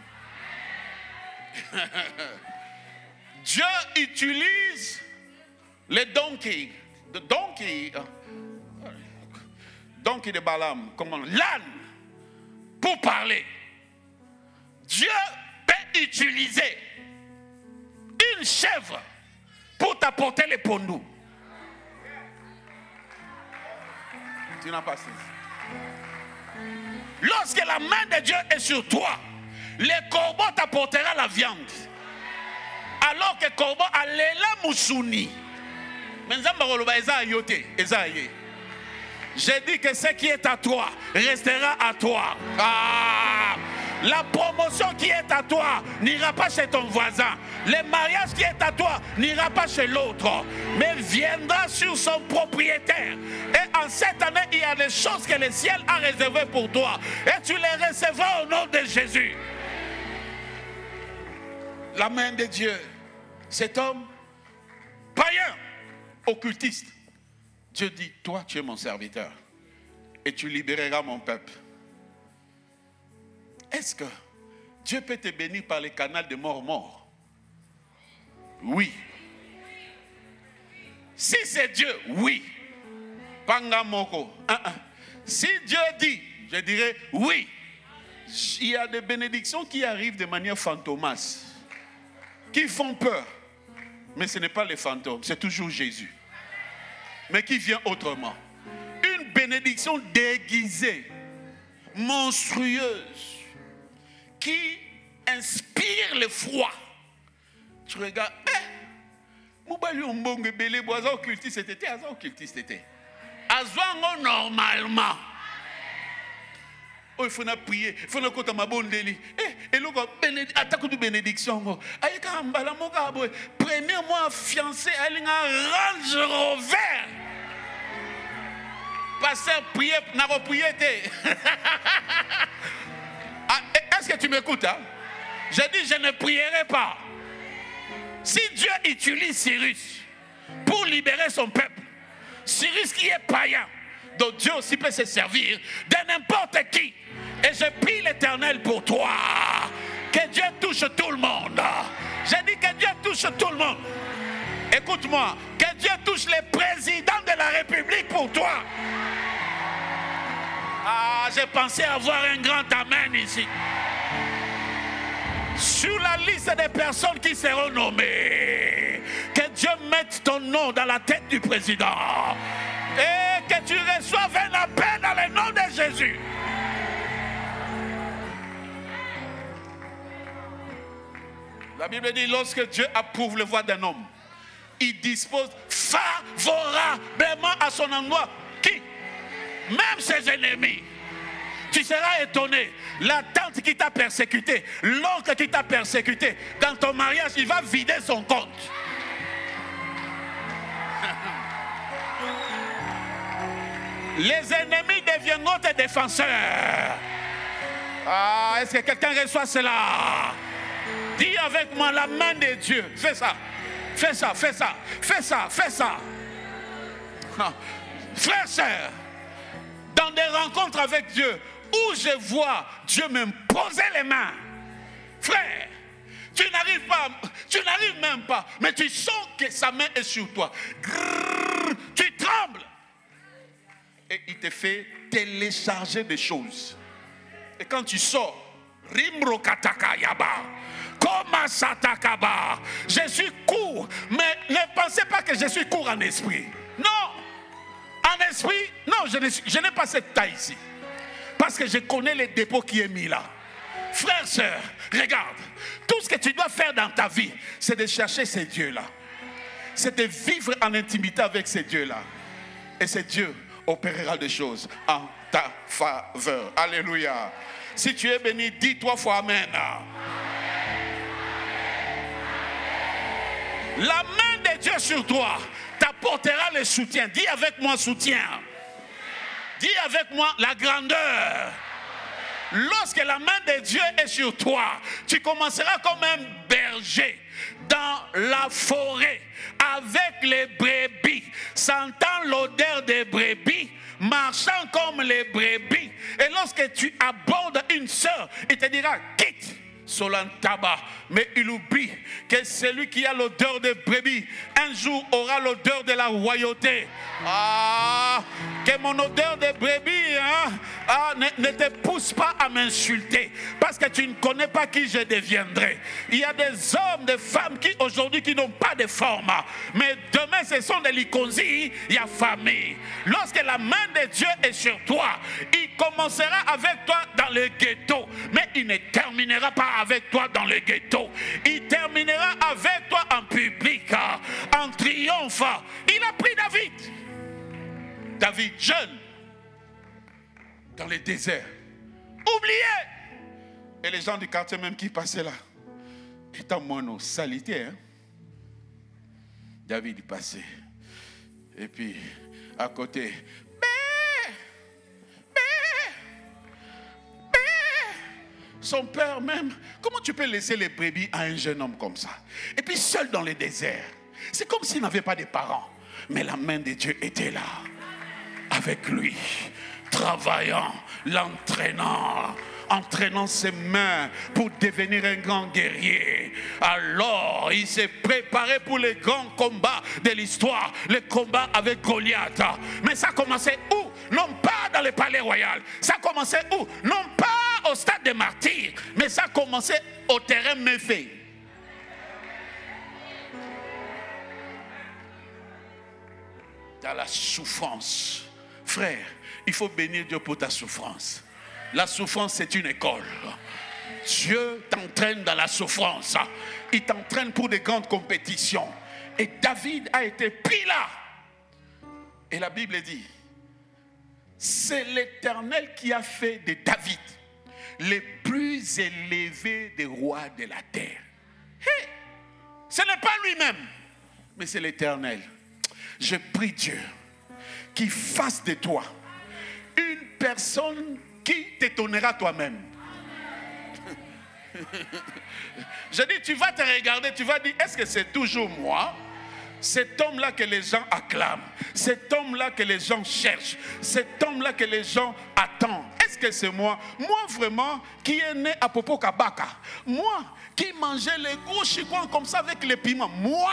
Speaker 1: Dieu utilise les donkeys, donkey de Balaam, comment l'âne, pour parler. Dieu peut utiliser une chèvre pour t'apporter les pondous. Tu n'as pas saisi. Lorsque la main de Dieu est sur toi, le corbeau t'apportera la viande. Alors que le corbeau a l'élan moussouni. Mais j'ai dit que ce qui est à toi restera à toi. Ah, la promotion qui est à toi n'ira pas chez ton voisin. Le mariage qui est à toi n'ira pas chez l'autre, mais viendra sur son propriétaire. Et en cette année, il y a des choses que le ciel a réservées pour toi. Et tu les recevras au nom de Jésus. La main de Dieu, cet homme païen, occultiste, Dieu dit, toi tu es mon serviteur et tu libéreras mon peuple. Est-ce que Dieu peut te bénir par les canaux de mort? Oui. Si c'est Dieu, oui. Pangamoko. Si Dieu dit, je dirais oui. Il y a des bénédictions qui arrivent de manière fantomasse, qui font peur. Mais ce n'est pas les fantômes, c'est toujours Jésus. Mais qui vient autrement. Une bénédiction déguisée, monstrueuse, qui inspire le froid. Tu regardes, normalement. Oh, il faut prier, il faut que ma bonne délit. Et là, attaque de bénédiction. Premier mois fiancé, elle a un Range Rover. Pasteur, prier, n'a pas prié. Est-ce que tu m'écoutes? Hein? J'ai dit, je ne prierai pas. Si Dieu utilise Cyrus pour libérer son peuple, Cyrus qui est païen, donc Dieu aussi peut se servir de n'importe qui. Et je prie l'Éternel pour toi. Que Dieu touche tout le monde. J'ai dit que Dieu touche tout le monde. Écoute-moi, que Dieu touche les présidents de la République pour toi. Ah, j'ai pensé avoir un grand amen ici. Sur la liste des personnes qui seront nommées, que Dieu mette ton nom dans la tête du président. Et que tu reçoives un appel dans le nom de Jésus. La Bible dit, lorsque Dieu approuve le voie d'un homme, il dispose favorablement à son endroit. Qui? Même ses ennemis. Tu seras étonné. La tante qui t'a persécuté, l'oncle qui t'a persécuté, dans ton mariage, il va vider son compte. Les ennemis deviendront tes défenseurs. Ah, est-ce que quelqu'un reçoit cela? Dis avec moi, la main de Dieu. Fais ça. Fais ça, fais ça. Fais ça, fais ça. Frères, sœurs, dans des rencontres avec Dieu, où je vois Dieu me poser les mains. Frère, tu n'arrives même pas, mais tu sens que sa main est sur toi. Grrr, tu trembles. Et il te fait télécharger des choses. Et quand tu sors, Rimro Kataka Yaba, Koma Satakaba, je suis court, mais ne pensez pas que je suis court en esprit. Non, en esprit, non, je n'ai pas cette taille ici. Parce que je connais les dépôts qui est mis là. Frères, sœurs, regarde, tout ce que tu dois faire dans ta vie, c'est de chercher ces dieux-là. C'est de vivre en intimité avec ces dieux-là. Et ces dieux opérera des choses en ta faveur. Alléluia. Si tu es béni, dis 3 fois Amen. La main de Dieu sur toi t'apportera le soutien. Dis avec moi soutien. Dis avec moi la grandeur. Lorsque la main de Dieu est sur toi, tu commenceras comme un berger dans la forêt avec les brebis, sentant l'odeur des brebis, marchant comme les brebis. Et lorsque tu abordes une sœur, il te dira quitte Solantaba. Mais il oublie que celui qui a l'odeur de brebis, un jour aura l'odeur de la royauté. Ah, que mon odeur de brebis ne te pousse pas à m'insulter, parce que tu ne connais pas qui je deviendrai. Il y a des hommes, des femmes qui aujourd'hui qui n'ont pas de forme, mais demain ce sont des liconsis, il y a famille. Lorsque la main de Dieu est sur toi, il commencera avec toi dans le ghetto, mais il ne terminera pas avec toi dans le ghetto. Il terminera avec toi en public, en triomphe. Il a pris David. David jeune, dans le désert, oublié. Et les gens du quartier même qui passaient là, étant mono, salité, hein? David passait. Et puis, à côté, son père même, comment tu peux laisser les brebis à un jeune homme comme ça? Et puis seul dans le désert. C'est comme s'il n'avait pas de parents. Mais la main de Dieu était là, avec lui, travaillant, l'entraînant, entraînant ses mains pour devenir un grand guerrier. Alors, il s'est préparé pour les grands combats de l'histoire, le combat avec Goliath. Mais ça commençait où? Non pas dans le palais royal. Ça commençait où? Non pas au stade des martyrs, mais ça commençait au terrain méfait. Dans la souffrance. Frère, il faut bénir Dieu pour ta souffrance. La souffrance, c'est une école. Dieu t'entraîne dans la souffrance. Il t'entraîne pour des grandes compétitions. Et David a été pris là. Et la Bible dit, c'est l'Éternel qui a fait de David les plus élevés des rois de la terre. Hey, ce n'est pas lui-même, mais c'est l'Éternel. Je prie Dieu qu'il fasse de toi une personne qui t'étonnera toi-même. Je dis, tu vas te regarder, tu vas dire, est-ce que c'est toujours moi? Cet homme-là que les gens acclament, cet homme-là que les gens cherchent, cet homme-là que les gens attendent. Est-ce que c'est moi? Moi vraiment, qui est né à Popo Kabaka. Moi, qui mangeais les gros chicoins comme ça avec les piments. Moi,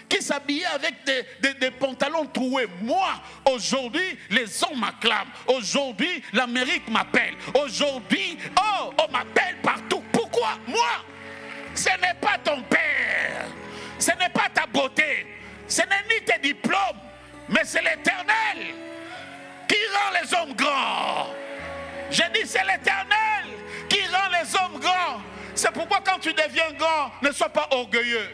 Speaker 1: qui s'habillait avec des pantalons troués. Moi, aujourd'hui, les hommes m'acclament. Aujourd'hui, l'Amérique m'appelle. Aujourd'hui, on m'appelle partout. Pourquoi? Moi, ce n'est pas ton père. Ce n'est pas ta beauté. Ce n'est ni tes diplômes. Mais c'est l'Éternel qui rend les hommes grands. Je dis, c'est l'Éternel qui rend les hommes grands. C'est pourquoi quand tu deviens grand, ne sois pas orgueilleux.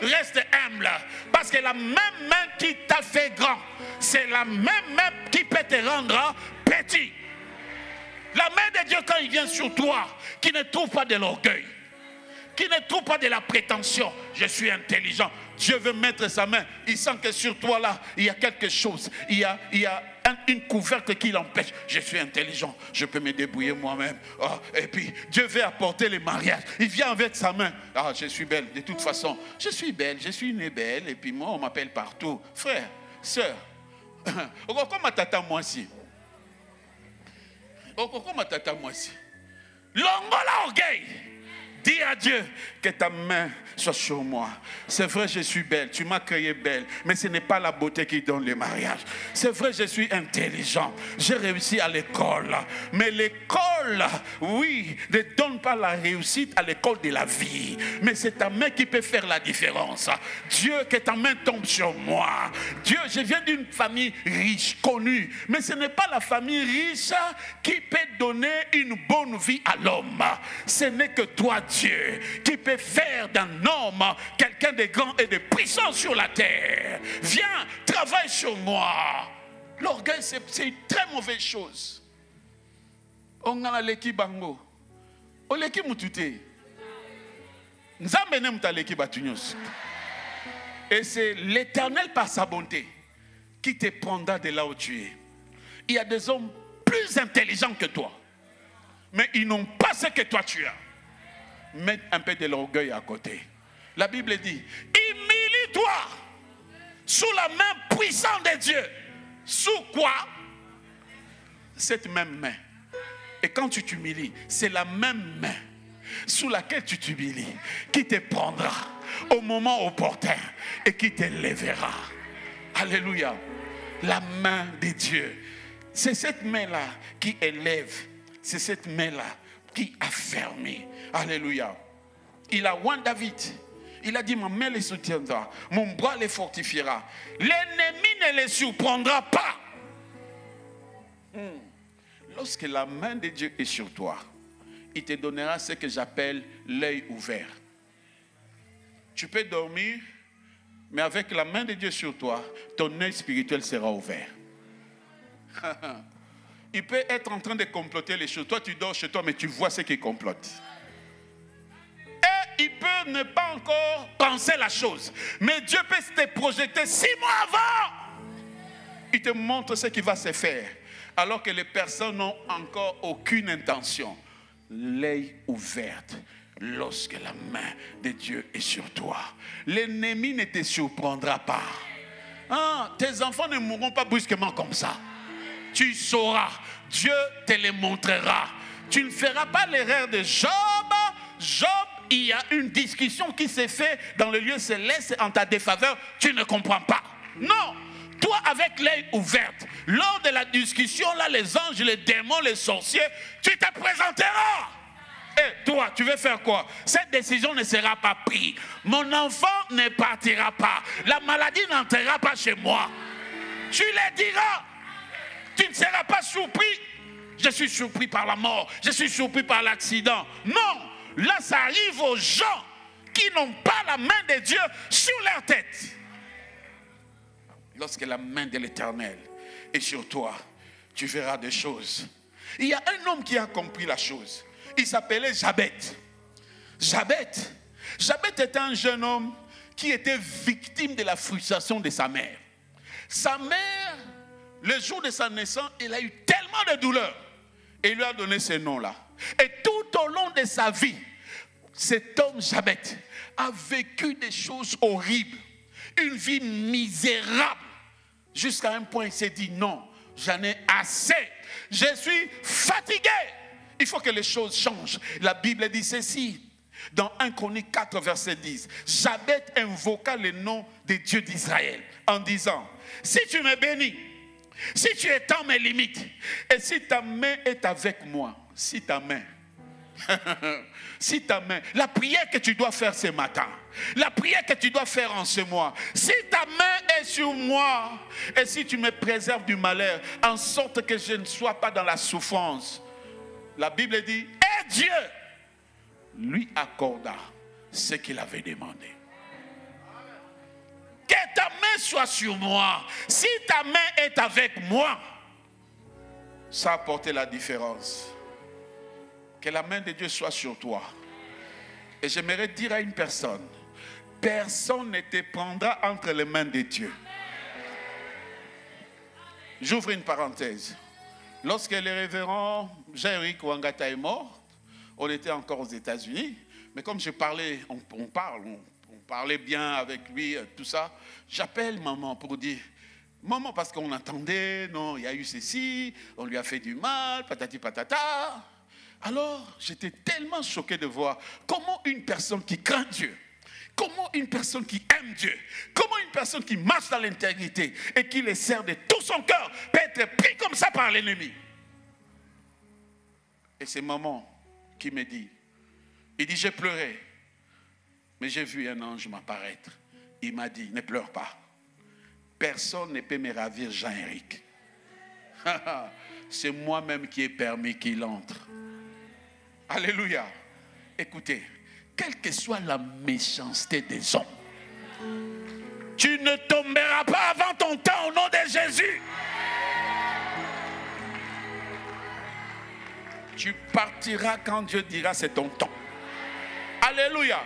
Speaker 1: Reste humble, parce que la même main qui t'a fait grand, c'est la même main qui peut te rendre petit. La main de Dieu, quand il vient sur toi, qui ne trouve pas de l'orgueil, qui ne trouve pas de la prétention. Je suis intelligent. Dieu veut mettre sa main. Il sent que sur toi là, il y a quelque chose. Il y a une couvercle qui l'empêche. Je suis intelligent. Je peux me débrouiller moi-même. Et puis, Dieu veut apporter le mariage. Il vient avec sa main. Ah, je suis belle. De toute façon, je suis belle. Je suis née belle. Et puis moi, on m'appelle partout. Frère, sœur. Comment tata moi si? Comment tata moi si? Longola orgueil. Dis à Dieu que ta main soit sur moi. C'est vrai, je suis belle. Tu m'as créé belle. Mais ce n'est pas la beauté qui donne le mariage. C'est vrai, je suis intelligent. J'ai réussi à l'école. Mais l'école, oui, ne donne pas la réussite à l'école de la vie. Mais c'est ta main qui peut faire la différence. Dieu, que ta main tombe sur moi. Dieu, je viens d'une famille riche, connue. Mais ce n'est pas la famille riche qui peut donner une bonne vie à l'homme. Ce n'est que toi, Dieu, qui peut faire d'un homme quelqu'un de grand et de puissant sur la terre. Viens, travaille sur moi. L'orgueil, c'est une très mauvaise chose. On a l'équipe bango. On l'équipe moutouté. Et c'est l'Éternel par sa bonté qui te prendra de là où tu es. Il y a des hommes plus intelligents que toi, mais ils n'ont pas ce que toi tu as. Mets un peu de l'orgueil à côté. La Bible dit, humilie-toi sous la main puissante de Dieu. Sous quoi? Cette même main. Et quand tu t'humilies, c'est la même main sous laquelle tu t'humilies, qui te prendra au moment opportun et qui t'élèvera. Alléluia. La main de Dieu. C'est cette main-là qui élève. C'est cette main-là qui affermit. Alléluia. Il a oint David. Il a dit, ma main les soutiendra, mon bras les fortifiera. L'ennemi ne les surprendra pas. Lorsque la main de Dieu est sur toi, il te donnera ce que j'appelle l'œil ouvert. Tu peux dormir, mais avec la main de Dieu sur toi, ton œil spirituel sera ouvert. Il peut être en train de comploter les choses. Toi, tu dors chez toi, mais tu vois ce qu'il complote. Et il peut ne pas encore penser la chose. Mais Dieu peut te projeter 6 mois avant. Il te montre ce qui va se faire. Alors que les personnes n'ont encore aucune intention. L'œil ouvert. Lorsque la main de Dieu est sur toi, l'ennemi ne te surprendra pas. Tes enfants ne mourront pas brusquement comme ça. Tu sauras, Dieu te les montrera. Tu ne feras pas l'erreur de Job. Job, il y a une discussion qui s'est faite dans le lieu céleste en ta défaveur. Tu ne comprends pas. Non, toi avec l'œil ouvert, lors de la discussion, là, les anges, les démons, les sorciers, tu te présenteras. Et toi, tu veux faire quoi? Cette décision ne sera pas prise. Mon enfant ne partira pas. La maladie n'entrera pas chez moi. Tu les diras. Tu ne seras pas surpris. Je suis surpris par la mort. Je suis surpris par l'accident. Non. Là, ça arrive aux gens qui n'ont pas la main de Dieu sur leur tête. Lorsque la main de l'Éternel est sur toi, tu verras des choses. Il y a un homme qui a compris la chose. Il s'appelait Jabet. Jabet était un jeune homme qui était victime de la frustration de sa mère. Sa mère, le jour de sa naissance, il a eu tellement de douleur. Et il lui a donné ce nom-là. Et tout au long de sa vie, cet homme Jabet a vécu des choses horribles. Une vie misérable. Jusqu'à un point, il s'est dit non, j'en ai assez. Je suis fatigué. Il faut que les choses changent. La Bible dit ceci. Dans 1 Chronique 4, verset 10. Jabet invoqua le nom de Dieu d'Israël en disant, si tu me bénis, si tu étends mes limites, et si ta main est avec moi, si ta main, la prière que tu dois faire ce matin, la prière que tu dois faire en ce mois, si ta main est sur moi, et si tu me préserves du malheur, en sorte que je ne sois pas dans la souffrance, la Bible dit, et Dieu lui accorda ce qu'il avait demandé. Que ta main soit sur moi. Si ta main est avec moi, ça a apporté la différence. Que la main de Dieu soit sur toi. Et j'aimerais dire à une personne, personne ne te prendra entre les mains de Dieu. J'ouvre une parenthèse. Lorsque le révérend Jean-Éric Ouangata est mort, on était encore aux États-Unis, mais comme je parlais, on parlait bien avec lui, tout ça, j'appelle maman pour dire, maman, parce qu'on entendait, non, il y a eu ceci, on lui a fait du mal, patati patata. Alors, j'étais tellement choqué de voir comment une personne qui craint Dieu, comment une personne qui aime Dieu, comment une personne qui marche dans l'intégrité et qui le sert de tout son cœur peut être pris comme ça par l'ennemi. Et c'est maman qui me dit, il dit, j'ai pleuré, mais j'ai vu un ange m'apparaître. Il m'a dit, ne pleure pas. Personne ne peut me ravir Jean-Éric. C'est moi-même qui ai permis qu'il entre. Alléluia. Écoutez, quelle que soit la méchanceté des hommes, tu ne tomberas pas avant ton temps au nom de Jésus. Tu partiras quand Dieu dira c'est ton temps. Alléluia.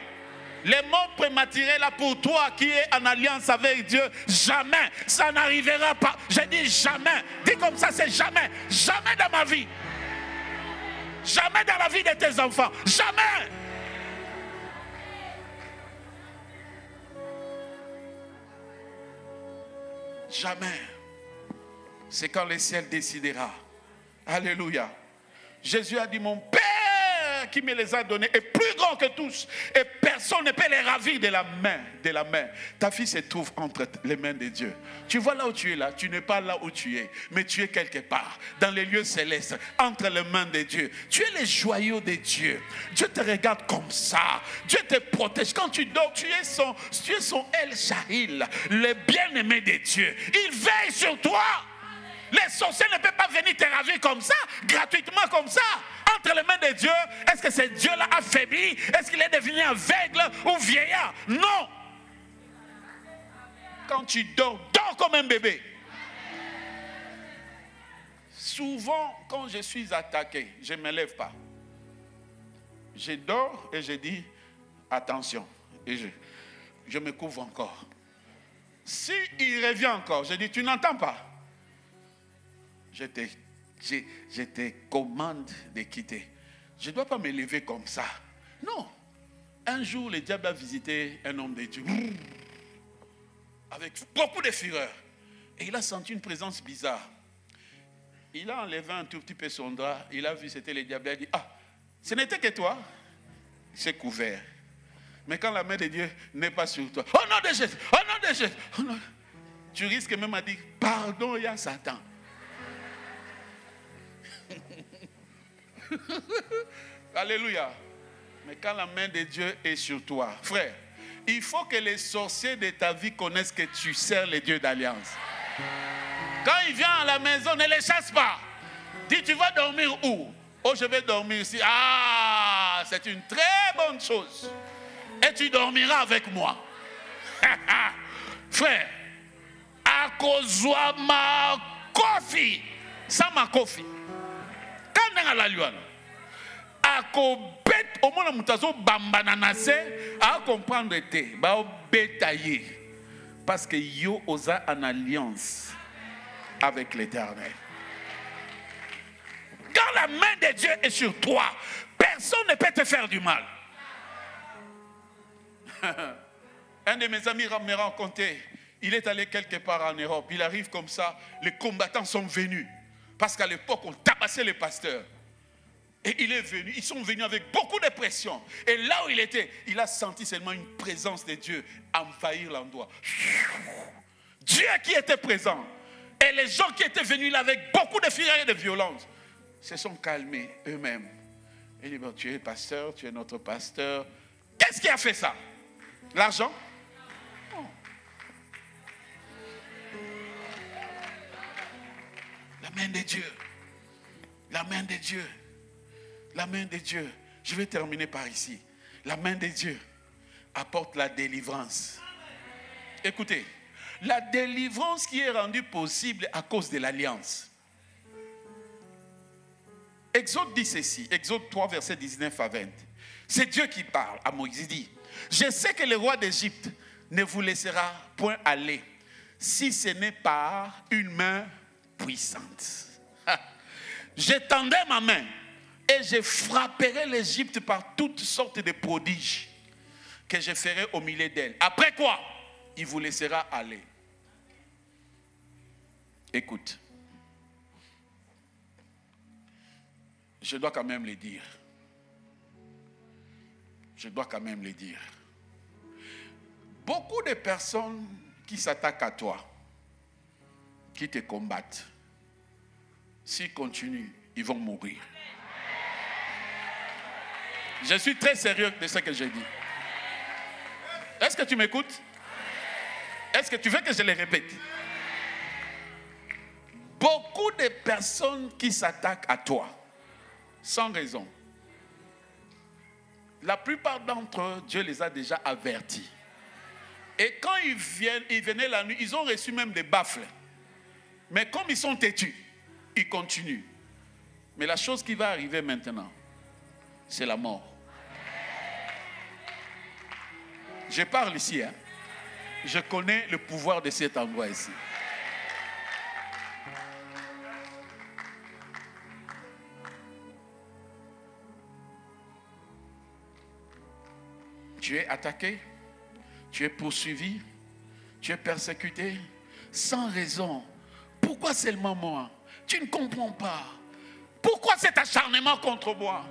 Speaker 1: Les morts prématurés là pour toi qui es en alliance avec Dieu, jamais, ça n'arrivera pas. Je dis jamais. Dis comme ça, c'est jamais. Jamais dans ma vie. Jamais dans la vie de tes enfants. Jamais. Jamais. C'est quand le ciel décidera. Alléluia. Jésus a dit, mon Père qui me les a donnés est plus grand que tous. Et personne ne peut les ravir de la main. Ta fille se trouve entre les mains de Dieu. Tu vois là où tu es là, tu n'es pas là où tu es, mais tu es quelque part, dans les lieux célestes, entre les mains de Dieu. Tu es le joyau de Dieu. Dieu te regarde comme ça. Dieu te protège. Quand tu dors, tu es son El Shahil, le bien-aimé de Dieu. Il veille sur toi. Les sorciers ne peuvent pas venir te ravir comme ça, gratuitement comme ça, entre les mains de Dieu. Est-ce que ce Dieu-là affaibli? Est-ce qu'il est devenu aveugle ou vieillard? Non. Quand tu dors, dors comme un bébé. Souvent, quand je suis attaqué, je ne me lève pas. Je dors et je dis, attention. Et je me couvre encore. Si il revient encore, je dis, tu n'entends pas. Je te commande de quitter. Je ne dois pas me lever comme ça. Non. Un jour, le diable a visité un homme de Dieu. Avec beaucoup de fureur. Et il a senti une présence bizarre. Il a enlevé un tout petit peu son drap. Il a vu, c'était le diable. Il a dit, ah, ce n'était que toi. Il s'est couvert. Mais quand la main de Dieu n'est pas sur toi. Oh non de Jésus. Oh non de Jésus. Oh non. Tu risques même à dire, pardon, il y a Satan. Alléluia. Mais quand la main de Dieu est sur toi, frère, il faut que les sorciers de ta vie connaissent que tu sers les dieux d'alliance. Quand il vient à la maison, ne les chasse pas. Dis, tu vas dormir où? Oh, je vais dormir ici. Ah, c'est une très bonne chose. Et tu dormiras avec moi. Frère, à cause de ma kofi, ça ma kofi. Quand on a la loi, à cobet au moins mutazo bambananase à comprendre te ba obétailler parce que yo osa en alliance avec l'Éternel. Quand la main de Dieu est sur toi, personne ne peut te faire du mal. Un de mes amis me racontait, il est allé quelque part en Europe, il arrive comme ça, les combattants sont venus. Parce qu'à l'époque, on tabassait les pasteurs. Et il est venu, ils sont venus avec beaucoup de pression. Et là où il était, il a senti seulement une présence de Dieu envahir l'endroit. Dieu qui était présent. Et les gens qui étaient venus là avec beaucoup de fureur et de violence se sont calmés eux-mêmes. Il dit, bon, tu es pasteur, tu es notre pasteur. Qu'est-ce qui a fait ça? L'argent? Non. La main de Dieu. La main de Dieu. La main de Dieu. Je vais terminer par ici. La main de Dieu apporte la délivrance. Écoutez, la délivrance qui est rendue possible à cause de l'alliance. Exode dit ceci, Exode 3, verset 19 à 20. C'est Dieu qui parle à Moïse. Il dit, je sais que le roi d'Égypte ne vous laissera point aller si ce n'est par une main puissante. J'étendrai ma main et je frapperai l'Égypte par toutes sortes de prodiges que je ferai au milieu d'elle. Après quoi, il vous laissera aller. Écoute, je dois quand même le dire. Je dois quand même le dire. Beaucoup de personnes qui s'attaquent à toi, qui te combattent, s'ils continuent, ils vont mourir. Je suis très sérieux de ce que je dis. Est-ce que tu m'écoutes? Est-ce que tu veux que je le répète? Beaucoup de personnes qui s'attaquent à toi, sans raison. La plupart d'entre eux, Dieu les a déjà avertis. Et quand ils venaient la nuit, ils ont reçu même des baffles. Mais comme ils sont têtus, ils continuent. Mais la chose qui va arriver maintenant, c'est la mort. Je parle ici, hein. Je connais le pouvoir de cet endroit ici. Tu es attaqué, tu es poursuivi, tu es persécuté, sans raison. Pourquoi seulement moi? Tu ne comprends pas. Pourquoi cet acharnement contre moi?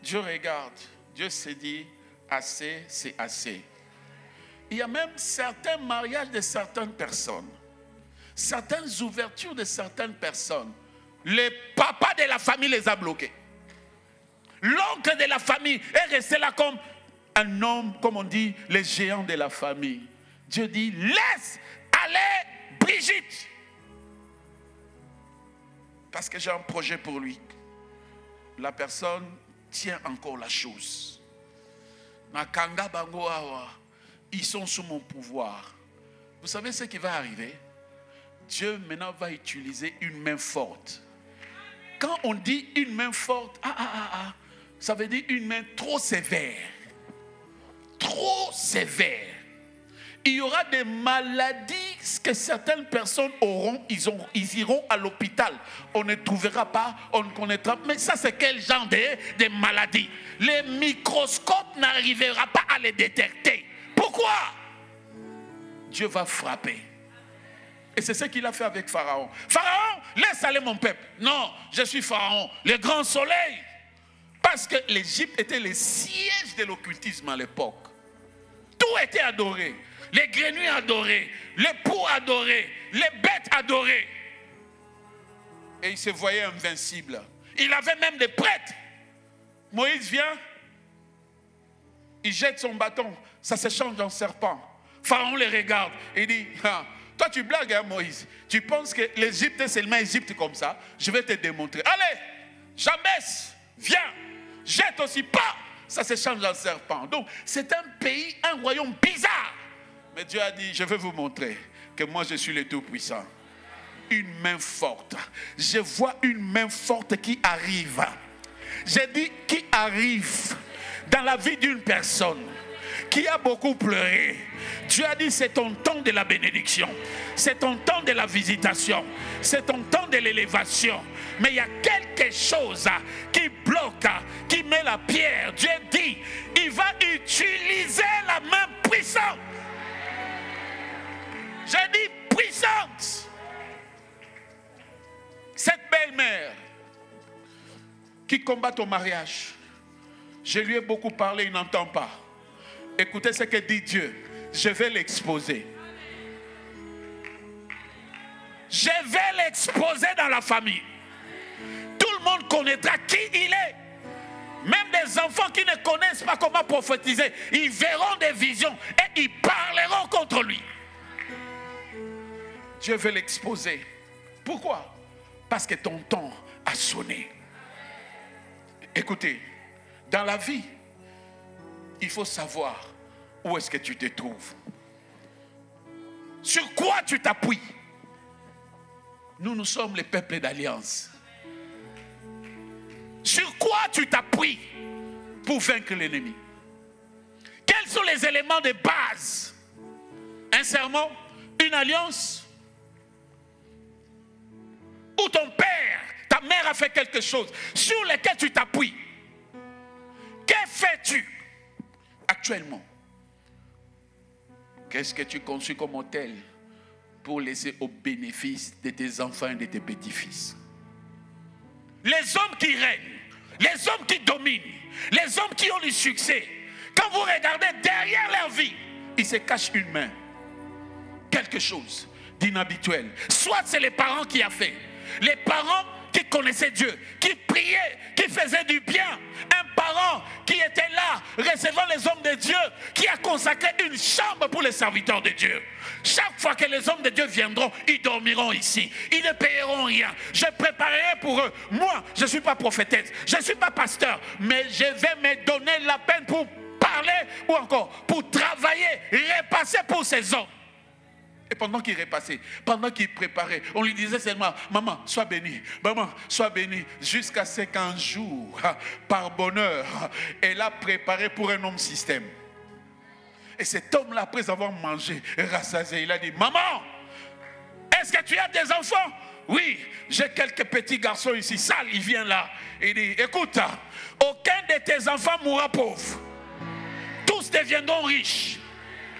Speaker 1: Dieu regarde. Dieu s'est dit, assez, c'est assez. Il y a même certains mariages de certaines personnes, certaines ouvertures de certaines personnes. Le papa de la famille les a bloqués. L'oncle de la famille est resté là comme un homme, comme on dit, les géants de la famille. Dieu dit, laisse aller Brigitte. Parce que j'ai un projet pour lui. La personne tient encore la chose. Nakanga bango awa, ils sont sous mon pouvoir. Vous savez ce qui va arriver? Dieu maintenant va utiliser une main forte. Quand on dit une main forte, ça veut dire une main trop sévère. Trop sévère. Il y aura des maladies que certaines personnes auront, ils iront à l'hôpital. On ne trouvera pas, on ne connaîtra pas. Mais ça, c'est quel genre de maladie? Les microscopes n'arriveront pas à les détecter. Pourquoi? Dieu va frapper. Et c'est ce qu'il a fait avec Pharaon. Pharaon, laisse aller mon peuple. Non, je suis Pharaon, le grand soleil. Parce que l'Égypte était le siège de l'occultisme à l'époque. Tout était adoré. Les grenouilles adorées, les poux adorés, les bêtes adorées. Et il se voyait invincible. Il avait même des prêtres. Moïse vient, il jette son bâton, ça se change en serpent. Pharaon les regarde et dit, toi tu blagues hein, Moïse, tu penses que l'Égypte est seulement Égypte comme ça? Je vais te démontrer. Allez, Jambès, viens, jette aussi pas, ça se change en serpent. Donc c'est un pays, un royaume bizarre. Mais Dieu a dit, je vais vous montrer que moi je suis le Tout-Puissant. Une main forte. Je vois une main forte qui arrive. J'ai dit qui arrive dans la vie d'une personne qui a beaucoup pleuré. Dieu a dit, c'est ton temps de la bénédiction. C'est ton temps de la visitation. C'est ton temps de l'élévation. Mais il y a quelque chose qui bloque, qui met la pierre. Dieu dit, il va utiliser la main puissante. J'ai dit puissante. Cette belle-mère qui combat au mariage, je lui ai beaucoup parlé, il n'entend pas. Écoutez ce que dit Dieu. Je vais l'exposer. Je vais l'exposer dans la famille. Tout le monde connaîtra qui il est. Même des enfants qui ne connaissent pas comment prophétiser, ils verront des visions et ils parleront contre lui. Dieu veut l'exposer. Pourquoi? Parce que ton temps a sonné. Écoutez, dans la vie, il faut savoir où est-ce que tu te trouves. Sur quoi tu t'appuies? Nous sommes les peuples d'alliance. Sur quoi tu t'appuies pour vaincre l'ennemi? Quels sont les éléments de base? Un serment, une alliance? Ou ton père, ta mère a fait quelque chose sur lequel tu t'appuies? Que fais-tu actuellement? Qu'est-ce que tu construis comme hôtel pour laisser au bénéfice de tes enfants et de tes petits-fils? Les hommes qui règnent, les hommes qui dominent, les hommes qui ont du succès, quand vous regardez derrière leur vie, il se cache une main. Quelque chose d'inhabituel. Soit c'est les parents qui ont fait. Les parents qui connaissaient Dieu, qui priaient, qui faisaient du bien. Un parent qui était là, recevant les hommes de Dieu, qui a consacré une chambre pour les serviteurs de Dieu. Chaque fois que les hommes de Dieu viendront, ils dormiront ici. Ils ne payeront rien. Je préparerai pour eux. Moi, je ne suis pas prophétesse, je ne suis pas pasteur, mais je vais me donner la peine pour parler ou encore pour travailler, repasser pour ces hommes. Et pendant qu'il repassait, pendant qu'il préparait, on lui disait seulement, maman, sois bénie, maman, sois bénie, jusqu'à ce qu'un jour, par bonheur, elle a préparé pour un homme système. Et cet homme-là, après avoir mangé, rassasié, il a dit, maman, est-ce que tu as des enfants? Oui, j'ai quelques petits garçons ici, sales, il vient là. Il dit, écoute, aucun de tes enfants mourra pauvre. Tous deviendront riches.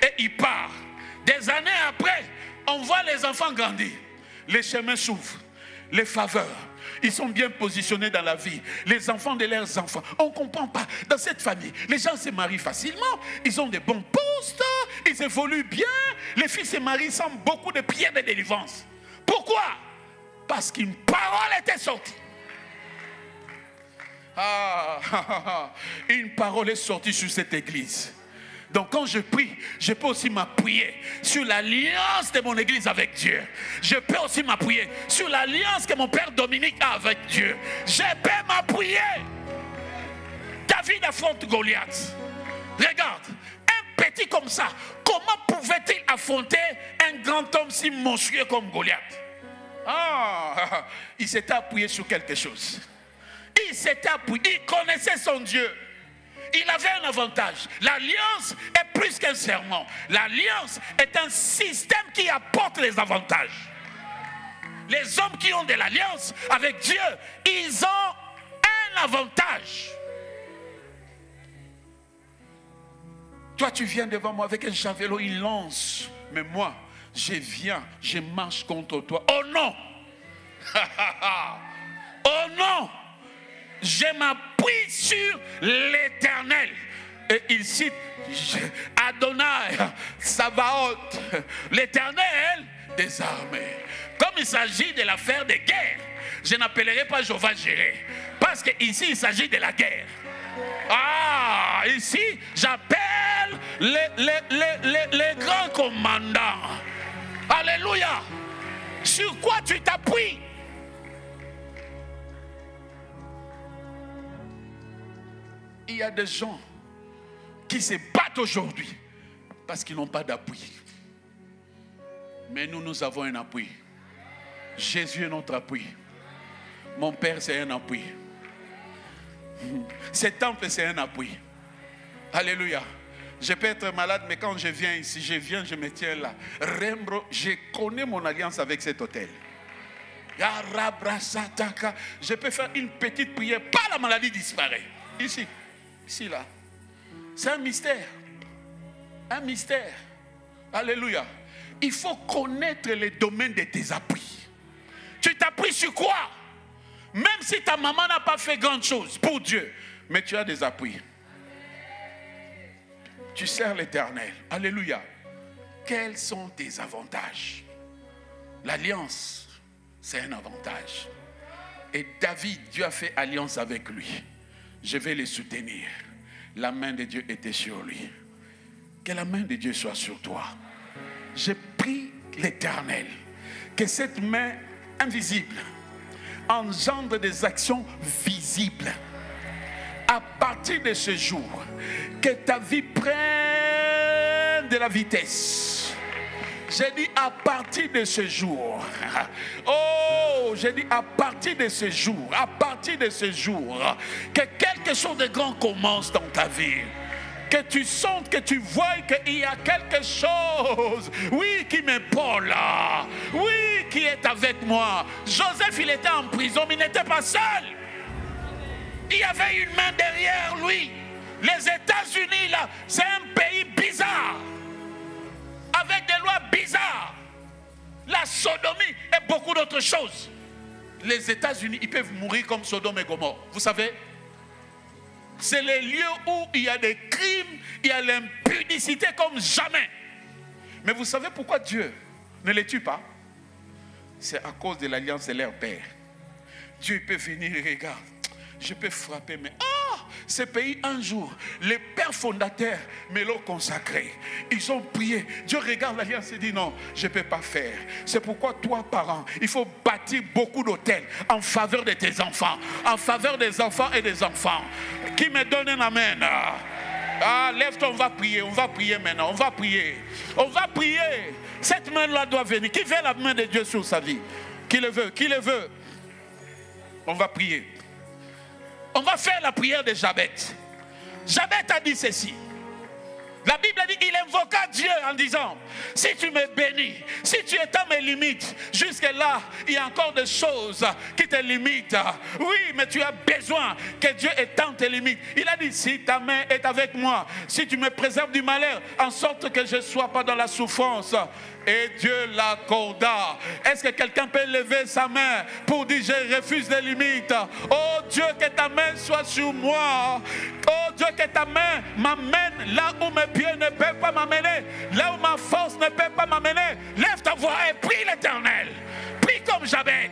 Speaker 1: Et il part. Des années après, on voit les enfants grandir. Les chemins s'ouvrent. Les faveurs. Ils sont bien positionnés dans la vie. Les enfants de leurs enfants. On ne comprend pas. Dans cette famille, les gens se marient facilement. Ils ont des bons postes. Ils évoluent bien. Les filles se marient sans beaucoup de prières de délivrance. Pourquoi? Parce qu'une parole était sortie. Une parole est sortie sur cette église. Donc quand je prie, je peux aussi m'appuyer sur l'alliance de mon église avec Dieu. Je peux aussi m'appuyer sur l'alliance que mon père Dominique a avec Dieu. Je peux m'appuyer. David affronte Goliath. Regarde, un petit comme ça, comment pouvait-il affronter un grand homme si monstrueux comme Goliath? Il s'était appuyé sur quelque chose. Il s'était appuyé, il connaissait son Dieu. Il avait un avantage. L'alliance est plus qu'un serment. L'alliance est un système qui apporte les avantages. Les hommes qui ont de l'alliance avec Dieu, ils ont un avantage. Toi, tu viens devant moi avec un javelot, il lance. Mais moi, je viens, je marche contre toi. Oh non! Oh non! Je m'appuie sur l'Éternel. Et il cite Adonai, Sabaoth, l'Éternel des armées. Comme il s'agit de l'affaire de guerre, je n'appellerai pas Jéhovah Jireh, parce qu'ici il s'agit de la guerre. Ici j'appelle les grands commandants. Alléluia. Sur quoi tu t'appuies? Il y a des gens qui se battent aujourd'hui parce qu'ils n'ont pas d'appui. Mais nous avons un appui. Jésus est notre appui. Mon Père, c'est un appui. Ce temple, c'est un appui. Alléluia. Je peux être malade, mais quand je viens ici, je me tiens là. Rembro, je connais mon alliance avec cet hôtel. Je peux faire une petite prière, pas la maladie disparaît. Ici, là. C'est un mystère. Un mystère. Alléluia. Il faut connaître les domaines de tes appuis. Tu t'appuies sur quoi? Même si ta maman n'a pas fait grande chose pour Dieu, mais tu as des appuis. Tu sers l'Éternel. Alléluia. Quels sont tes avantages? L'alliance, c'est un avantage. Et David, Dieu a fait alliance avec lui. Je vais les soutenir. La main de Dieu était sur lui. Que la main de Dieu soit sur toi. Je prie l'Éternel que cette main invisible engendre des actions visibles. À partir de ce jour, que ta vie prenne de la vitesse. J'ai dit à partir de ce jour. J'ai dit à partir de ce jour. À partir de ce jour. Que quelque chose de grand commence dans ta vie. Que tu sentes, que tu vois qu'il y a quelque chose. Oui, qui m'épaule là. Oui, qui est avec moi. Joseph, il était en prison, mais il n'était pas seul. Il y avait une main derrière lui. Les États-Unis, là, c'est un pays bizarre. Avec des lois bizarres. La sodomie et beaucoup d'autres choses. Les États-Unis, ils peuvent mourir comme Sodome et Gomorrhe. Vous savez, c'est les lieux où il y a des crimes, il y a l'impudicité comme jamais. Mais vous savez pourquoi Dieu ne les tue pas? C'est à cause de l'alliance de leur père. Dieu peut venir et regarde. Je peux frapper, mais ce pays un jour, les pères fondateurs me l'ont consacré. Ils ont prié. Dieu regarde l'alliance et dit non, je ne peux pas faire. C'est pourquoi toi, parent, il faut bâtir beaucoup d'hôtels en faveur de tes enfants, en faveur des enfants et des enfants. Qui me donne un amen? Lève-toi, on va prier maintenant, on va prier. Cette main-là doit venir. Qui veut la main de Dieu sur sa vie? Qui le veut? On va prier. On va faire la prière de Jabet. Jabet a dit ceci. La Bible dit qu'il invoqua Dieu en disant, si tu me bénis, si tu étends mes limites, jusque-là, il y a encore des choses qui te limitent. Oui, mais tu as besoin que Dieu étende tes limites. Il a dit, si ta main est avec moi, si tu me préserves du malheur, en sorte que je ne sois pas dans la souffrance. Et Dieu l'accorda. Est-ce que quelqu'un peut lever sa main pour dire, je refuse les limites? Oh Dieu, que ta main soit sur moi. Oh Dieu, que ta main m'amène là où mes pieds ne peuvent pas m'amener, là où ma force ne peut pas m'amener. Lève ta voix et prie l'Éternel. Prie comme Jabez.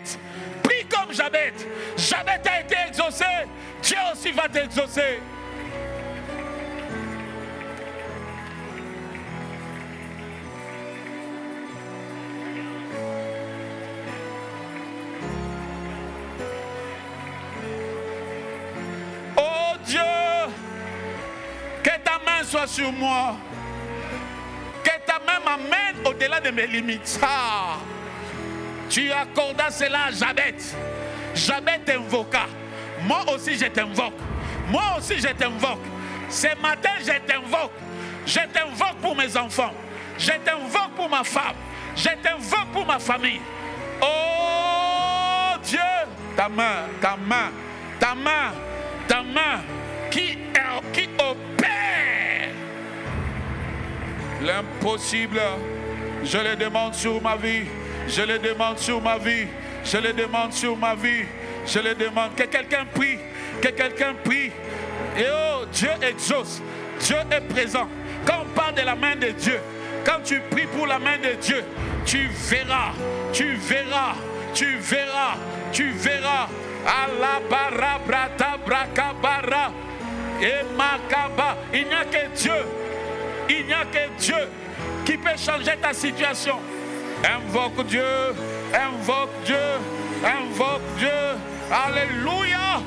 Speaker 1: Prie comme Jabez. Jabez a été exaucé. Dieu aussi va t'exaucer. Oh Dieu, que ta main soit sur moi. Que ta main m'amène au-delà de mes limites. Ah, tu accordas cela à Jabez. Jabez t'invoqua. Moi aussi je t'invoque. Moi aussi je t'invoque. Ce matin je t'invoque. Je t'invoque pour mes enfants. Je t'invoque pour ma femme. Je t'invoque pour ma famille. Oh Dieu, ta main, ta main, ta main, ta main qui opère l'impossible. Je le demande sur ma vie. Je le demande sur ma vie. Je le demande sur ma vie. Je le demande. Que quelqu'un prie. Que quelqu'un prie. Et oh, Dieu exauce. Dieu est présent. Quand on parle de la main de Dieu, quand tu pries pour la main de Dieu, tu verras. Tu verras. Tu verras. Tu verras. Alabara brata brakabara. Et makaba. Il n'y a que Dieu. Il n'y a que Dieu qui peut changer ta situation. Invoque Dieu, invoque Dieu, invoque Dieu. Alléluia.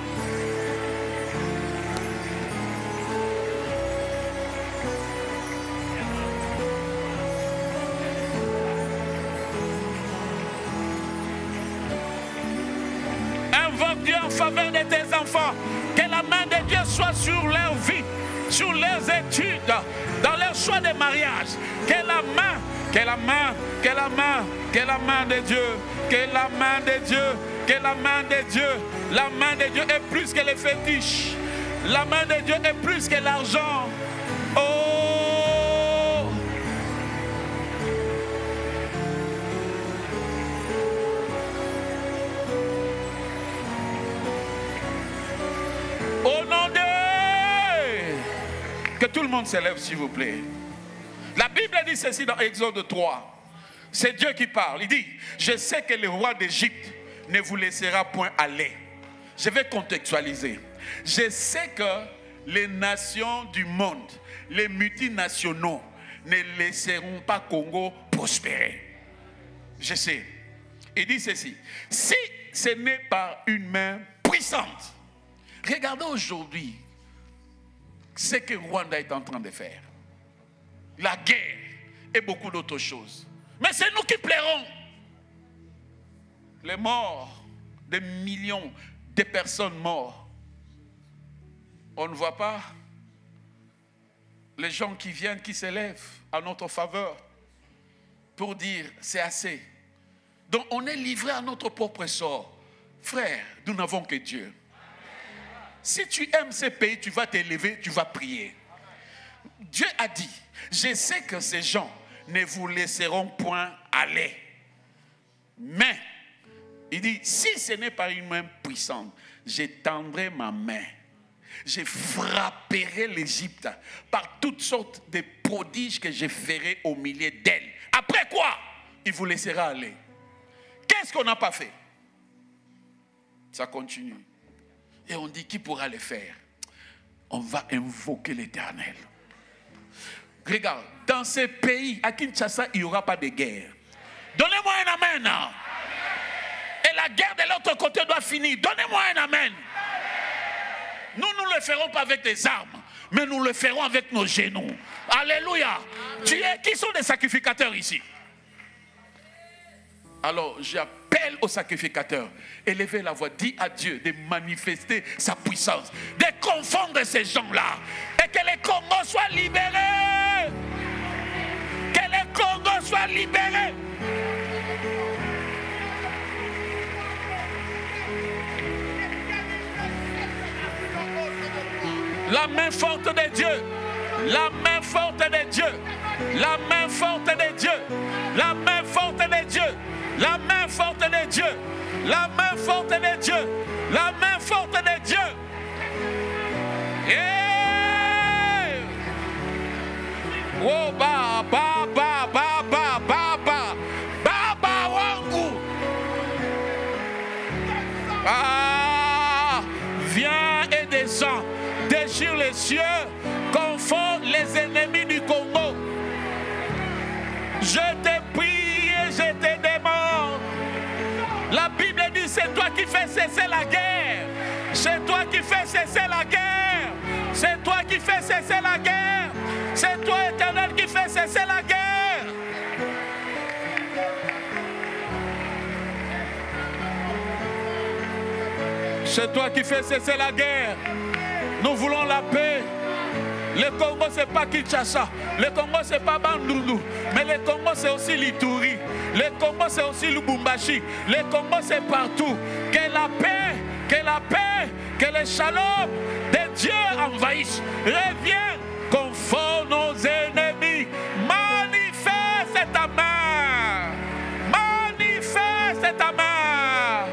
Speaker 1: Invoque Dieu en faveur de tes enfants. Que la main de Dieu soit sur leur vie, sur leurs études, dans leur choix de mariage. Que la main, que la main, que la main, que la main de Dieu, que la main de Dieu, que la main de Dieu, la main de Dieu est plus que les fétiches. La main de Dieu est plus que l'argent. Oh! Au nom de... Que tout le monde s'élève, s'il vous plaît. La Bible dit ceci dans Exode 3. C'est Dieu qui parle. Il dit, je sais que le roi d'Égypte ne vous laissera point aller. Je vais contextualiser. Je sais que les nations du monde, les multinationaux, ne laisseront pas Congo prospérer. Je sais. Il dit ceci. Si ce n'est par une main puissante. Regardez aujourd'hui ce que Rwanda est en train de faire. La guerre et beaucoup d'autres choses. Mais c'est nous qui plairons. Les morts, des millions de personnes mortes. On ne voit pas les gens qui viennent, qui s'élèvent à notre faveur pour dire c'est assez. Donc on est livré à notre propre sort. Frère, nous n'avons que Dieu. Si tu aimes ce pays, tu vas t'élever, tu vas prier. Dieu a dit, je sais que ces gens ne vous laisseront point aller. Mais, il dit, si ce n'est pas une main puissante, j'étendrai ma main. Je frapperai l'Égypte par toutes sortes de prodiges que je ferai au milieu d'elle. Après quoi, il vous laissera aller. Qu'est-ce qu'on n'a pas fait? Ça continue. Et on dit, qui pourra le faire? On va invoquer l'Éternel. Regarde, dans ces pays, à Kinshasa, il n'y aura pas de guerre. Donnez-moi un amen. Amen. Et la guerre de l'autre côté doit finir. Donnez-moi un amen. Nous ne le ferons pas avec des armes, mais nous le ferons avec nos genoux. Alléluia. Qui sont des sacrificateurs ici? Alors j'appelle au sacrificateur, élevez la voix, dis à Dieu de manifester sa puissance, de confondre ces gens-là, et que les Congos soient libérés. Que les Congos soient libérés. La main forte de Dieu, la main forte de Dieu, la main forte de Dieu, la main forte de Dieu, la main forte de Dieu, la main forte de Dieu, la main forte de Dieu. Yeah! Oh, ba, ba, ba, ba, ba, ba, ba, ba, ba, wangu. Ah, viens et descends. Déchire les cieux, confond les ennemis du Congo. Je te prie et je te demande. La Bible dit c'est toi qui fais cesser la guerre. C'est toi qui fais cesser la guerre. C'est toi qui fais cesser la guerre. C'est toi, Éternel, qui fais cesser la guerre. C'est toi qui fais cesser la guerre. Nous voulons la paix. Le Congo, ce n'est pas Kinshasa. Le Congo, ce n'est pas Bandundu. Mais le Congo, c'est aussi l'Ituri. Le Congo, c'est aussi Lubumbashi. Le Congo, c'est partout. Que la paix, que le shalom de Dieu envahisse. Reviens, confond nos ennemis. Manifeste ta main. Manifeste ta main.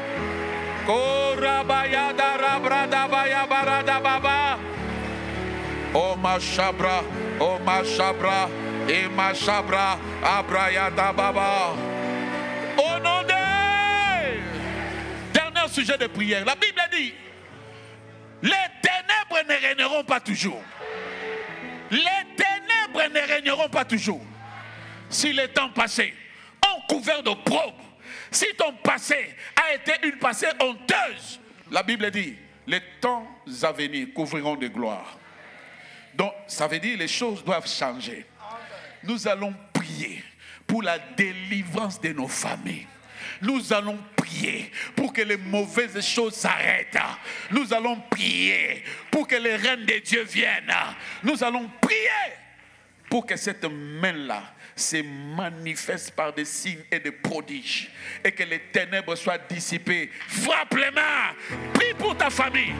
Speaker 1: Korabaya darabrada baya barada baba. Oh ma chabra, et ma chabra, abrayada baba. Au nom de... Dernier sujet de prière. La Bible dit, les ténèbres ne régneront pas toujours. Les ténèbres ne régneront pas toujours. Si les temps passés ont couvert d'opprobre, si ton passé a été une passée honteuse, la Bible dit, les temps à venir couvriront de gloire. Donc, ça veut dire les choses doivent changer. Nous allons prier pour la délivrance de nos familles. Nous allons prier pour que les mauvaises choses s'arrêtent. Nous allons prier pour que les reines de Dieu viennent. Nous allons prier pour que cette main-là se manifeste par des signes et des prodiges et que les ténèbres soient dissipées. Frappe les mains. Prie pour ta famille.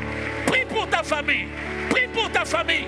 Speaker 1: Prie pour ta famille. Prie pour ta famille.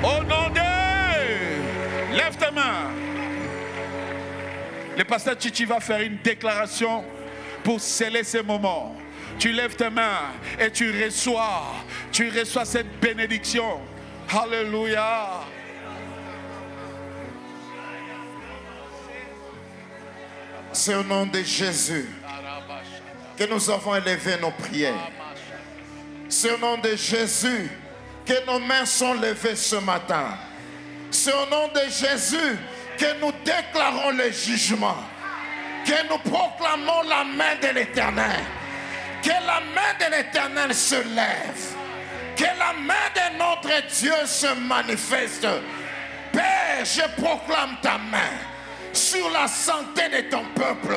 Speaker 1: Au nom de... Lève tes mains. Le pasteur Chichi va faire une déclaration pour sceller ces moments. Tu lèves tes mains et tu reçois cette bénédiction. Alléluia.
Speaker 2: C'est au nom de Jésus que nous avons élevé nos prières. C'est au nom de Jésus que nos mains sont levées ce matin. C'est au nom de Jésus que nous déclarons le jugement. Que nous proclamons la main de l'Éternel. Que la main de l'Éternel se lève. Que la main de notre Dieu se manifeste. Père, je proclame ta main sur la santé de ton peuple.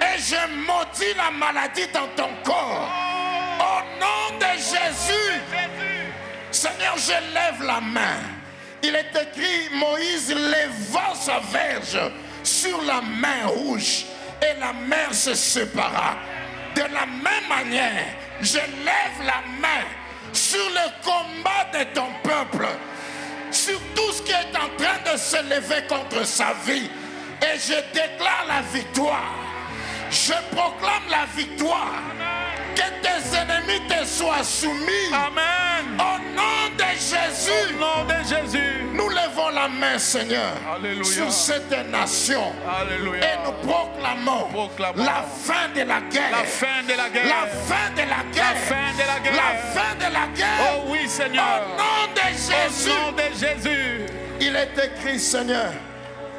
Speaker 2: Et je maudis la maladie dans ton corps. Au nom de Jésus. Seigneur, je lève la main. Il est écrit, Moïse leva sa verge sur la mer rouge et la mer se sépara. De la même manière, je lève la main sur le combat de ton peuple, sur tout ce qui est en train de se lever contre sa vie, et je déclare la victoire. Je proclame la victoire. Que tes ennemis te soient soumis.
Speaker 3: Amen.
Speaker 2: Au nom de Jésus.
Speaker 3: Au nom de Jésus.
Speaker 2: Nous levons la main, Seigneur,
Speaker 3: Alléluia.
Speaker 2: sur cette nation.
Speaker 3: Alléluia.
Speaker 2: Et nous proclamons la fin de la guerre.
Speaker 3: La fin de la guerre.
Speaker 2: La fin de la guerre.
Speaker 3: La fin de la guerre.
Speaker 2: La fin de la guerre.
Speaker 3: Oh oui, Seigneur.
Speaker 2: Au nom de Jésus.
Speaker 3: Au nom de Jésus.
Speaker 2: Il est écrit, Seigneur,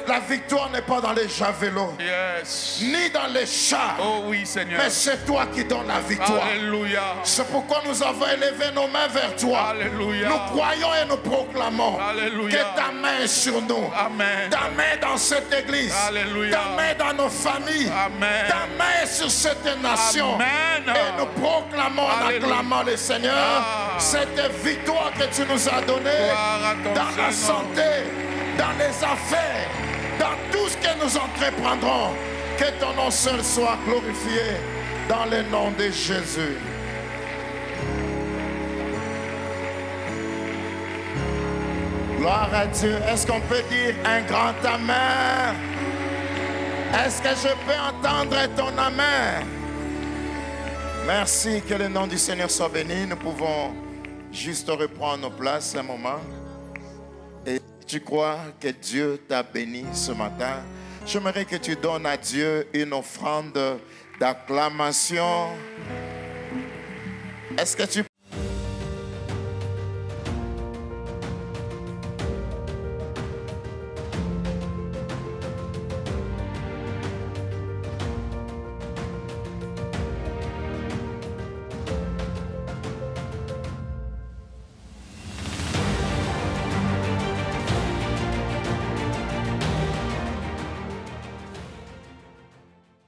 Speaker 2: la victoire n'est pas dans les javelots,
Speaker 3: Yes.
Speaker 2: ni dans les chars.
Speaker 3: Oh oui, Seigneur.
Speaker 2: Mais c'est toi qui donnes la victoire.
Speaker 3: Alléluia.
Speaker 2: C'est pourquoi nous avons élevé nos mains vers toi.
Speaker 3: Alléluia.
Speaker 2: Nous croyons et nous proclamons
Speaker 3: Alléluia.
Speaker 2: que ta main est sur nous.
Speaker 3: Amen.
Speaker 2: Ta main dans cette église.
Speaker 3: Alléluia.
Speaker 2: Ta main dans nos familles.
Speaker 3: Amen.
Speaker 2: Ta main est sur cette nation.
Speaker 3: Amen.
Speaker 2: Et nous proclamons en
Speaker 3: Alléluia.
Speaker 2: acclamant le Seigneur cette victoire que tu nous as donnée
Speaker 3: Gloire à ton
Speaker 2: dans la
Speaker 3: Seigneur.
Speaker 2: santé, dans les affaires, dans tout ce que nous entreprendrons. Que ton nom seul soit glorifié dans le nom de Jésus. Gloire à Dieu. Est-ce qu'on peut dire un grand amen? Est-ce que je peux entendre ton amen? Merci, que le nom du Seigneur soit béni. Nous pouvons juste reprendre nos places un moment. Et tu crois que Dieu t'a béni ce matin? J'aimerais que tu donnes à Dieu une offrande d'acclamation. Est-ce que tu